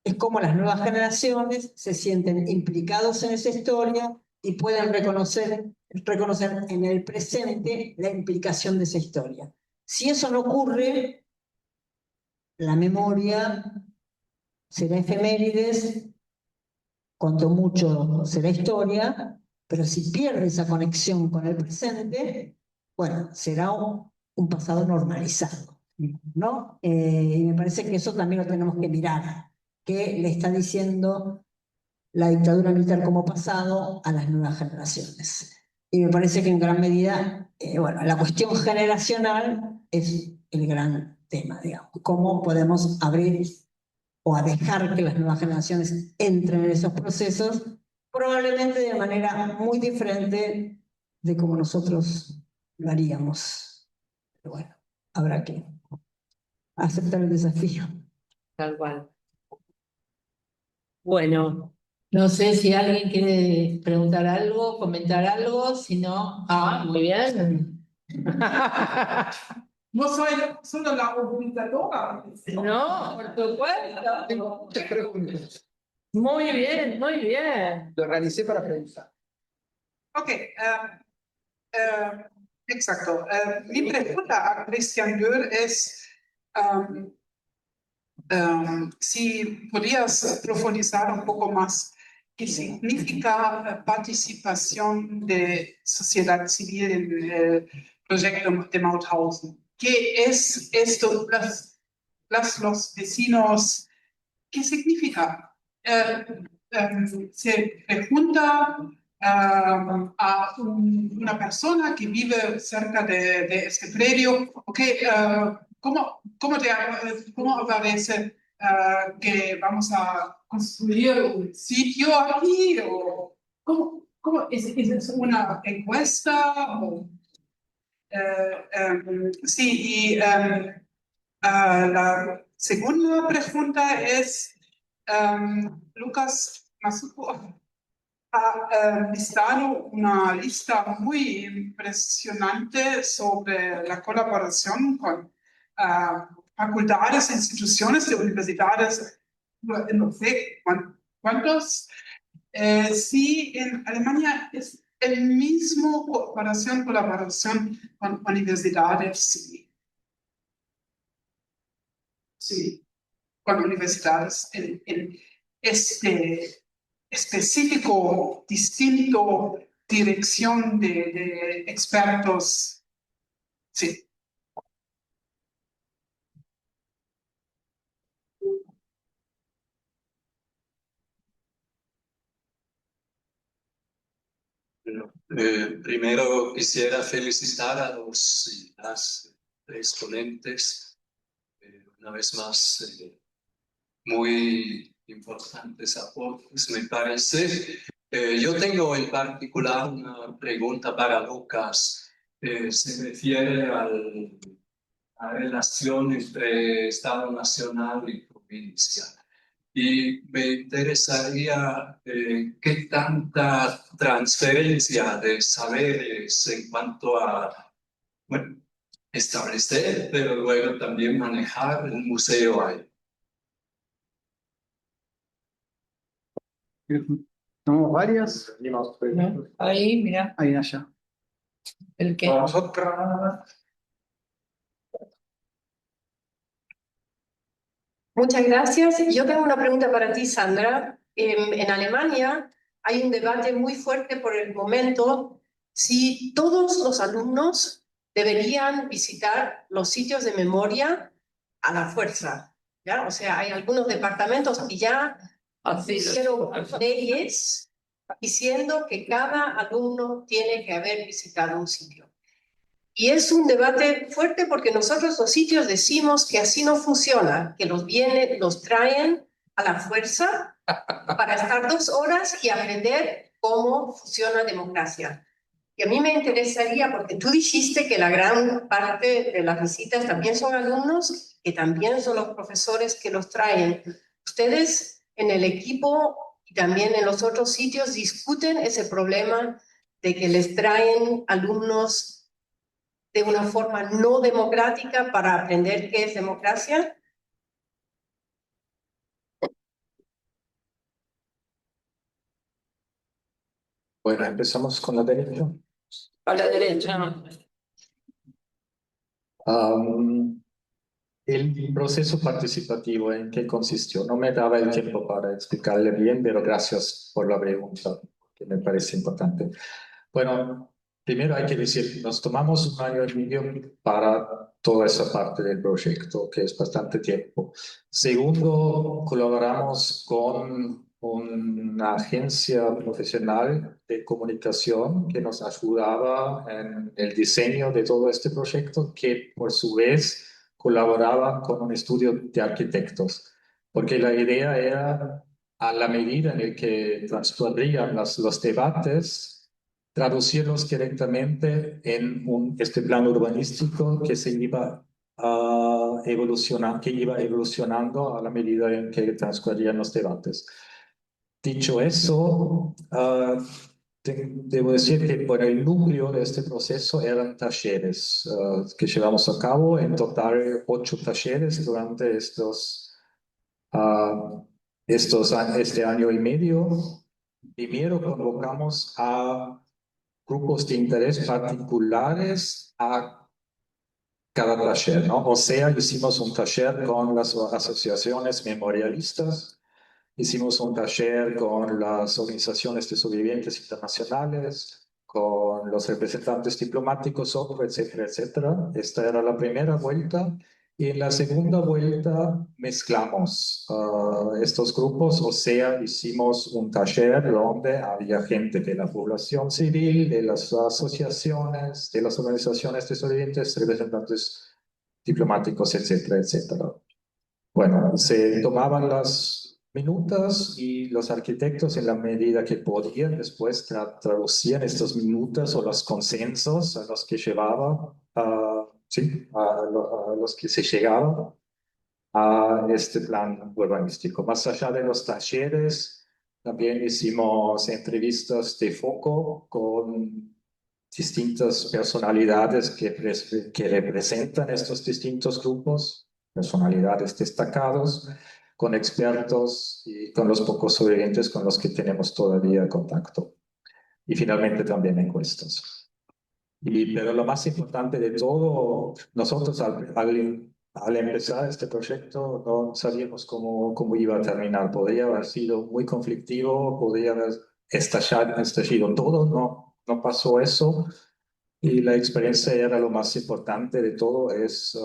es cómo las nuevas generaciones se sienten implicados en esa historia y pueden reconocer en el presente la implicación de esa historia. Si eso no ocurre, la memoria será efemérides, cuanto mucho será historia, pero si pierde esa conexión con el presente, bueno, será un pasado normalizado, ¿no? Y me parece que eso también lo tenemos que mirar, que le está diciendo la dictadura militar como pasado a las nuevas generaciones. Y me parece que en gran medida, bueno, la cuestión generacional es el gran tema, digamos. ¿Cómo podemos abrir o a dejar que las nuevas generaciones entren en esos procesos, probablemente de manera muy diferente de como nosotros lo haríamos? Pero bueno, habrá que aceptar el desafío. Tal cual. Bueno, no sé si alguien quiere preguntar algo, comentar algo, si no, muy bien. No soy solo la organizadora. No, por supuesto. Tengo muchas preguntas. Muy bien, muy bien. Lo organicé para preguntar. Ok, exacto. Mi pregunta a Christian Dürr es si podrías profundizar un poco más qué significa participación de sociedad civil en el proyecto de Mauthausen. ¿Qué es esto? Los vecinos, ¿qué significa? Se pregunta a una persona que vive cerca de este predio, okay, ¿cómo aparece que vamos a construir un sitio aquí? ¿O cómo es una encuesta? O, sí, y la segunda pregunta es, Lucas Masuko ha listado una lista muy impresionante sobre la colaboración con facultades, instituciones de universidades, no sé cuántos. Sí, en Alemania es el mismo colaboración con universidades, sí. Sí, con universidades en este específico, distinto dirección de expertos. Sí. Bueno, primero quisiera felicitar a los y las exponentes, una vez más, muy importantes aportes, me parece. Yo tengo en particular una pregunta para Lucas, se refiere a la relación entre Estado Nacional y provincia. Y me interesaría qué tanta transferencia de saberes en cuanto a, bueno, establecer, pero luego también manejar un museo hay. Tenemos varias. ¿No? Ahí, mira, Ahí allá. el que. Vamos otra. Muchas gracias. Yo tengo una pregunta para ti, Sandra. En Alemania hay un debate muy fuerte por el momento si todos los alumnos deberían visitar los sitios de memoria a la fuerza, ¿ya? O sea, hay algunos departamentos que ya hicieron leyes diciendo que cada alumno tiene que haber visitado un sitio. Y es un debate fuerte porque nosotros los sitios decimos que así no funciona, que los traen a la fuerza para estar 2 horas y aprender cómo funciona la democracia. Y a mí me interesaría, porque tú dijiste que la gran parte de las visitas también son alumnos, que también son los profesores que los traen. ¿Ustedes en el equipo y también en los otros sitios discuten ese problema de que les traen alumnos de una forma no democrática para aprender qué es democracia? Bueno, empezamos con la derecha. A la derecha. El proceso participativo, ¿en qué consistió? No me daba el tiempo para explicarle bien, pero gracias por la pregunta, que me parece importante. Bueno, primero hay que decir, nos tomamos 1 año y medio para toda esa parte del proyecto, que es bastante tiempo. Segundo, colaboramos con una agencia profesional de comunicación que nos ayudaba en el diseño de todo este proyecto, que por su vez colaboraba con un estudio de arquitectos, porque la idea era, a la medida en que transcurrían los debates, traducirlos directamente en este plan urbanístico que se iba a evolucionar, que iba evolucionando a la medida en que transcurrían los debates. Dicho eso, debo decir que por el núcleo de este proceso eran talleres que llevamos a cabo, en total 8 talleres durante este año y medio. Primero convocamos a grupos de interés particulares a cada taller, ¿no? O sea, hicimos un taller con las asociaciones memorialistas, hicimos un taller con las organizaciones de sobrevivientes internacionales, con los representantes diplomáticos, etcétera, etcétera. Esta era la primera vuelta. Y en la segunda vuelta mezclamos estos grupos, o sea, hicimos un taller donde había gente de la población civil, de las asociaciones, de las organizaciones de sobrevivientes, representantes diplomáticos, etcétera, etcétera. Bueno, se tomaban las minutas y los arquitectos, en la medida que podían, después traducían estas minutas o los consensos a los que llevaba, sí, a los que se llegaba a este plan urbanístico. Más allá de los talleres, también hicimos entrevistas de foco con distintas personalidades que representan estos distintos grupos, personalidades destacados, con expertos y con los pocos sobrevivientes con los que tenemos todavía contacto. Y finalmente también encuestas. Pero lo más importante de todo, nosotros al empezar este proyecto no sabíamos cómo iba a terminar. Podría haber sido muy conflictivo, podría haber estallido todo, no pasó eso. Y la experiencia era lo más importante de todo, es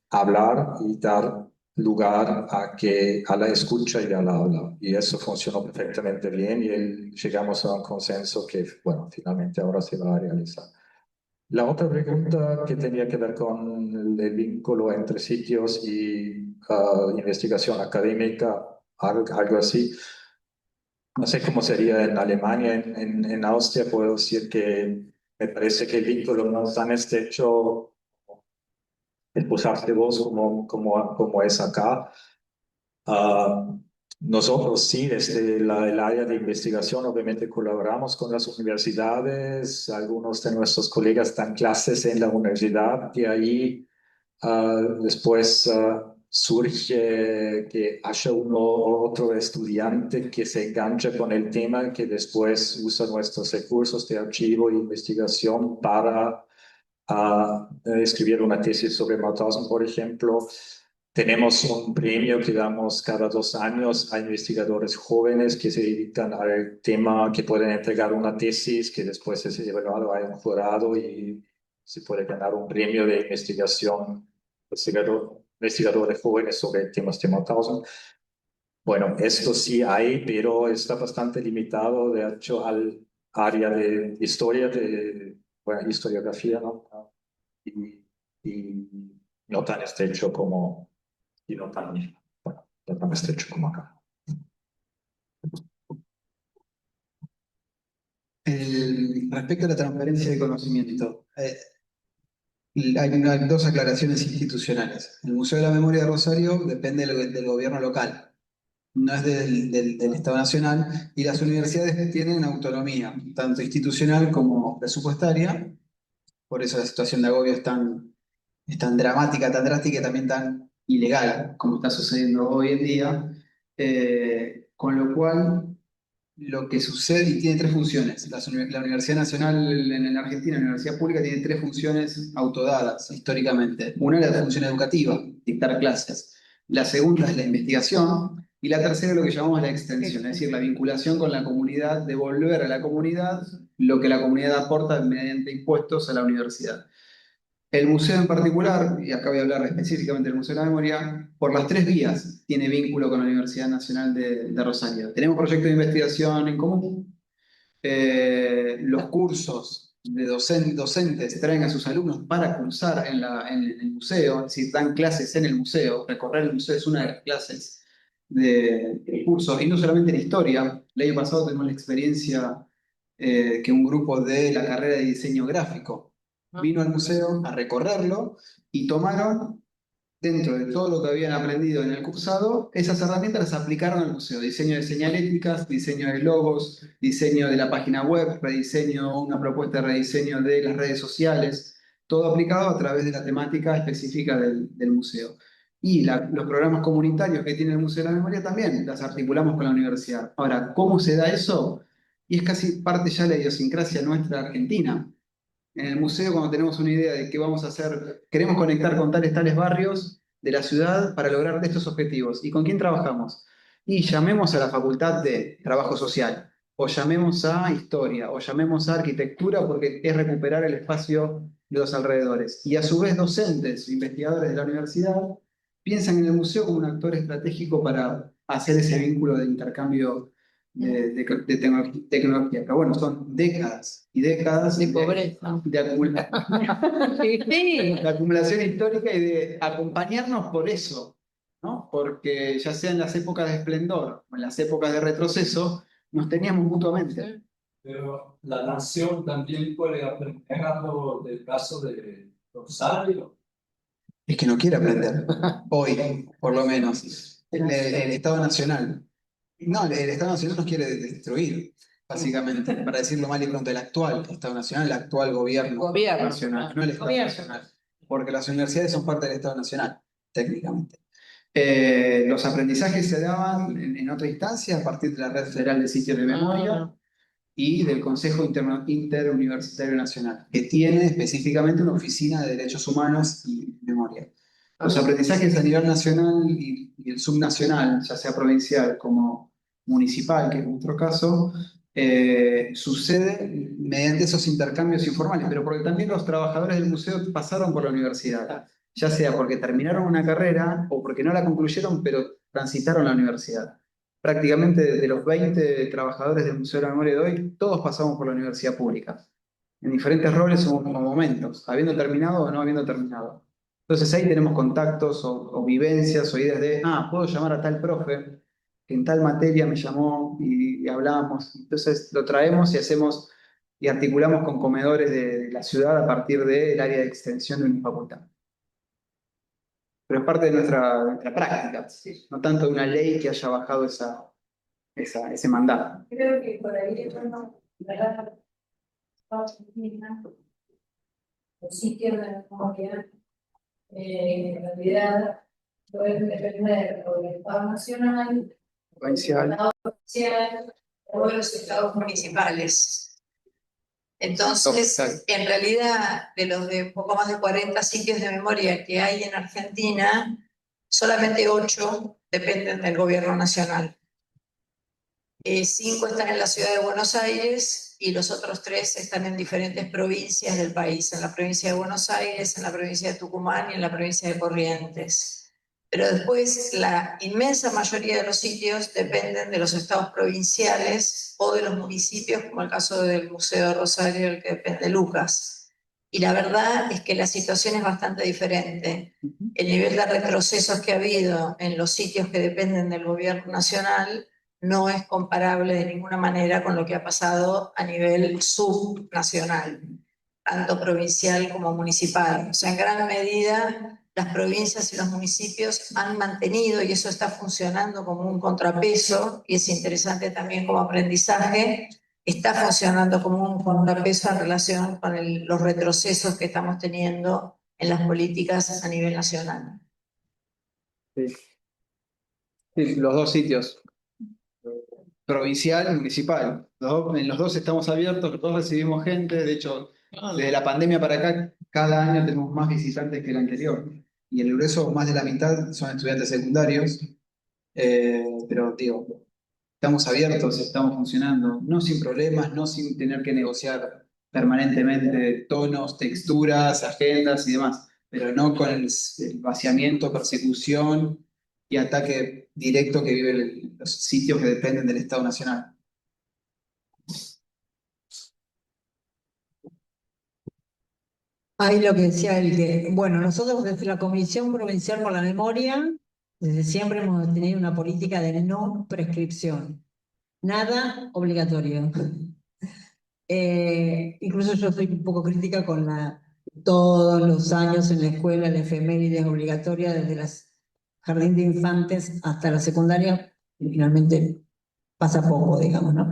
hablar y dar lugar a la escucha y al habla. Y eso funcionó perfectamente bien y llegamos a un consenso que, bueno, finalmente ahora se va a realizar. La otra pregunta que tenía que ver con el vínculo entre sitios y investigación académica, algo así. No sé cómo sería en Alemania, en Austria puedo decir que me parece que el vínculo no es tan estrecho, esposarte vos como es acá. Ah, nosotros sí, desde el área de investigación, obviamente colaboramos con las universidades, algunos de nuestros colegas dan clases en la universidad y ahí después surge que haya uno o otro estudiante que se engancha con el tema, que después usa nuestros recursos de archivo e investigación para escribir una tesis sobre Mauthausen, por ejemplo. Tenemos un premio que damos cada 2 años a investigadores jóvenes que se dedican al tema, que pueden entregar una tesis que después es evaluado a un jurado y se puede ganar un premio de investigación, investigadores jóvenes sobre temas de Mauthausen. Bueno, esto sí hay, pero está bastante limitado, de hecho, al área de historia, bueno, historiografía, ¿no? Y no tan estrecho como, y no tan, bueno, no tan estrecho como acá. respecto a la transferencia de conocimiento, hay dos aclaraciones institucionales. El Museo de la Memoria de Rosario depende del gobierno local, no es del Estado Nacional, y las universidades tienen autonomía, tanto institucional como presupuestaria. Por eso la situación de agobio es tan dramática, tan drástica y también tan ilegal, como está sucediendo hoy en día. Con lo cual, lo que sucede, y tiene tres funciones. La Universidad Nacional en la Argentina, la universidad pública, tiene tres funciones autodadas históricamente. Una es la función educativa, dictar clases. La segunda es la investigación. Y la tercera es lo que llamamos la extensión, es decir, la vinculación con la comunidad, devolver a la comunidad lo que la comunidad aporta mediante impuestos a la universidad. El museo en particular, y acá voy a hablar específicamente del Museo de la Memoria, por las tres vías tiene vínculo con la Universidad Nacional de Rosario. Tenemos proyectos de investigación en común, los cursos de docentes traen a sus alumnos para cursar en el museo, es decir, dan clases en el museo, recorrer el museo es una de las clases de cursos, y no solamente en historia. El año pasado tuvimos la experiencia que un grupo de la carrera de diseño gráfico vino al museo a recorrerlo y tomaron, dentro de todo lo que habían aprendido en el cursado, esas herramientas las aplicaron al museo. Diseño de señaléticas, diseño de logos, diseño de la página web, rediseño, una propuesta de rediseño de las redes sociales, todo aplicado a través de la temática específica del museo. Y los programas comunitarios que tiene el Museo de la Memoria también las articulamos con la universidad. Ahora, ¿cómo se da eso? Y es casi parte ya de la idiosincrasia nuestra argentina. En el museo, cuando tenemos una idea de qué vamos a hacer, queremos conectar con tales barrios de la ciudad para lograr estos objetivos. ¿Y con quién trabajamos? Y llamemos a la Facultad de Trabajo Social, o llamemos a Historia, o llamemos a Arquitectura, porque es recuperar el espacio de los alrededores. Y a su vez, docentes, investigadores de la universidad, piensan en el museo como un actor estratégico para hacer ese vínculo de intercambio de tecnología. Pero bueno, son décadas y décadas De pobreza. de acumulación histórica y de acompañarnos por eso, ¿no? Porque ya sea en las épocas de esplendor o en las épocas de retroceso, nos teníamos mutuamente. Pero la nación también puede aprender algo del caso de Rosario. Es que no quiere aprender, hoy, por lo menos. El Estado Nacional. No, el Estado Nacional nos quiere destruir, básicamente, para decirlo mal y pronto, el actual Estado Nacional, el actual gobierno nacional, no el Estado Nacional, porque las universidades son parte del Estado Nacional, técnicamente. Los aprendizajes se daban en otra instancia a partir de la Red Federal de Sitios de Memoria y del Consejo Interuniversitario Nacional, que tiene específicamente una oficina de derechos humanos y memoria. Los aprendizajes a nivel nacional y el subnacional, ya sea provincial como municipal, que es nuestro caso, sucede mediante esos intercambios informales, pero porque también los trabajadores del museo pasaron por la universidad, ya sea porque terminaron una carrera o porque no la concluyeron, pero transitaron la universidad. Prácticamente de los 20 trabajadores del Museo de la Memoria de hoy, todos pasamos por la universidad pública, en diferentes roles o momentos, habiendo terminado o no habiendo terminado. Entonces ahí tenemos contactos o vivencias o ideas de, puedo llamar a tal profe que en tal materia me llamó y hablamos. Entonces lo traemos y hacemos y articulamos con comedores de la ciudad a partir del área de extensión de una facultad. Pero es parte de nuestra práctica, no tanto de una ley que haya bajado ese mandato. Creo que por ahí los sitios de la memoria, en realidad, pueden depender del Estado Nacional, Provincial, o de los estados municipales. Entonces, en realidad, de los de poco más de 40 sitios de memoria que hay en Argentina, solamente 8 dependen del gobierno nacional. 5 están en la ciudad de Buenos Aires y los otros 3 están en diferentes provincias del país, en la provincia de Buenos Aires, en la provincia de Tucumán y en la provincia de Corrientes. Pero después la inmensa mayoría de los sitios dependen de los estados provinciales o de los municipios, como el caso del Museo de Rosario, el que depende de Lucas. Y la verdad es que la situación es bastante diferente. El nivel de retrocesos que ha habido en los sitios que dependen del gobierno nacional no es comparable de ninguna manera con lo que ha pasado a nivel subnacional, tanto provincial como municipal. O sea, en gran medida las provincias y los municipios han mantenido, y eso está funcionando como un contrapeso, y es interesante también como aprendizaje, está funcionando como un contrapeso en relación con los retrocesos que estamos teniendo en las políticas a nivel nacional. Sí. Sí, los dos sitios, provincial y municipal. En los dos estamos abiertos, los dos recibimos gente. De hecho, desde la pandemia para acá, cada año tenemos más visitantes que el anterior. Y el grueso, más de la mitad, son estudiantes secundarios. Pero digo, estamos abiertos, estamos funcionando, no sin problemas, no sin tener que negociar permanentemente tonos, texturas, agendas y demás, pero no con el vaciamiento, persecución y ataque directo que viven los sitios que dependen del Estado Nacional. Ahí lo que decía el que, bueno, nosotros desde la Comisión Provincial por la Memoria, desde siempre hemos tenido una política de no prescripción, nada obligatorio. Incluso yo soy un poco crítica con todos los años en la escuela, la efeméride es obligatoria desde las jardín de infantes hasta la secundaria, y finalmente pasa poco, digamos, ¿no?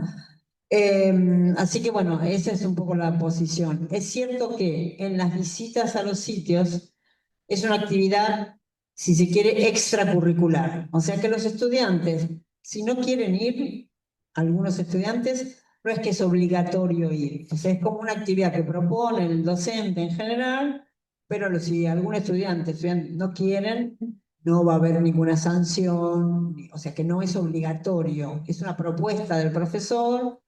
Así que bueno, esa es un poco la posición. Es cierto que en las visitas a los sitios es una actividad, si se quiere, extracurricular. O sea que los estudiantes, si no quieren ir, algunos estudiantes, no es que es obligatorio ir. O sea, es como una actividad que propone el docente en general, pero si algún estudiante no quieren, no va a haber ninguna sanción. O sea que no es obligatorio. Es una propuesta del profesor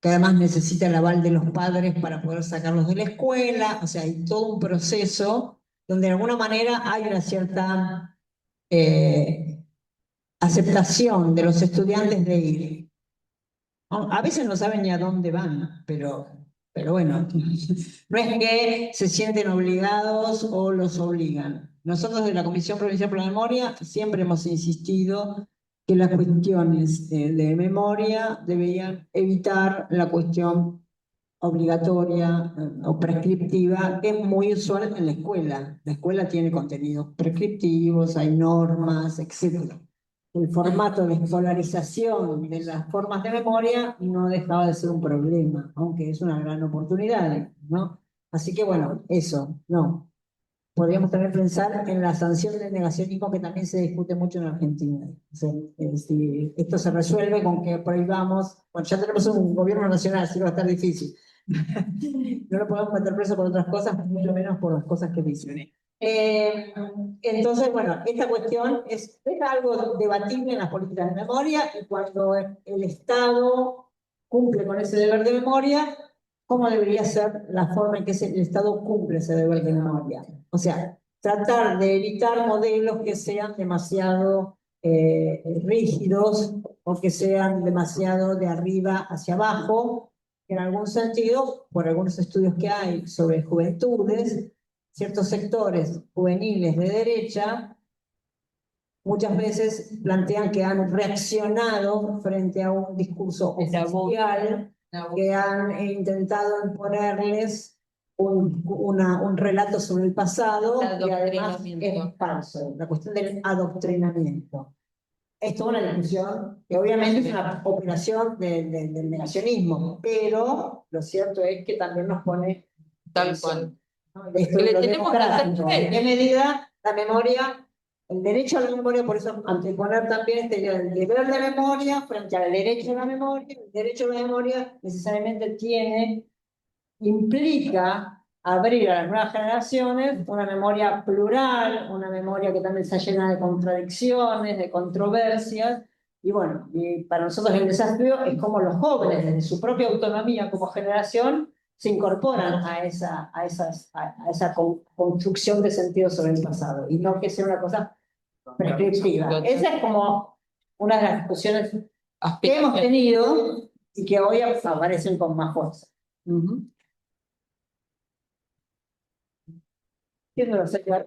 que además necesita el aval de los padres para poder sacarlos de la escuela. O sea, hay todo un proceso donde de alguna manera hay una cierta aceptación de los estudiantes de ir. A veces no saben ni a dónde van, pero bueno, no es que se sienten obligados o los obligan. Nosotros de la Comisión Provincial por la Memoria siempre hemos insistido que las cuestiones de memoria deberían evitar la cuestión obligatoria o prescriptiva, que es muy usual en la escuela. La escuela tiene contenidos prescriptivos, hay normas, etc. El formato de escolarización de las formas de memoria no dejaba de ser un problema, aunque es una gran oportunidad, ¿no? Así que bueno, eso, no. Podríamos también pensar en la sanción del negacionismo, que también se discute mucho en Argentina. O sea, si esto se resuelve con que prohibamos, bueno, ya tenemos un gobierno nacional, así que va a estar difícil. No lo podemos meter preso por otras cosas, mucho menos por las cosas que dicen. Entonces, bueno, esta cuestión es algo debatible en las políticas de memoria, y cuando el Estado cumple con ese deber de memoria, ¿cómo debería ser la forma en que el Estado cumple ese deber de memoria? O sea, tratar de evitar modelos que sean demasiado rígidos o que sean demasiado de arriba hacia abajo. En algún sentido, por algunos estudios que hay sobre juventudes, ciertos sectores juveniles de derecha muchas veces plantean que han reaccionado frente a un discurso oficial, que han intentado imponerles un relato sobre el pasado, que además es falso, la cuestión del adoctrinamiento. Es toda una discusión que obviamente es una operación del negacionismo, pero lo cierto es que también nos pone Tal cual. esto Que le lo tenemos que hacer democrático. ¿En qué medida la memoria, el derecho a la memoria, por eso anteponer también el deber de memoria frente al derecho a la memoria? El derecho a la memoria necesariamente implica abrir a las nuevas generaciones una memoria plural, una memoria que también está llena de contradicciones, de controversias. Y bueno, y para nosotros el desafío es cómo los jóvenes, desde su propia autonomía como generación, se incorporan a esa construcción de sentido sobre el pasado, y no que sea una cosa prescriptiva. Esa es como una de las discusiones que hemos tenido y que hoy aparecen con más fuerza. ¿Quién me lo hace llevar?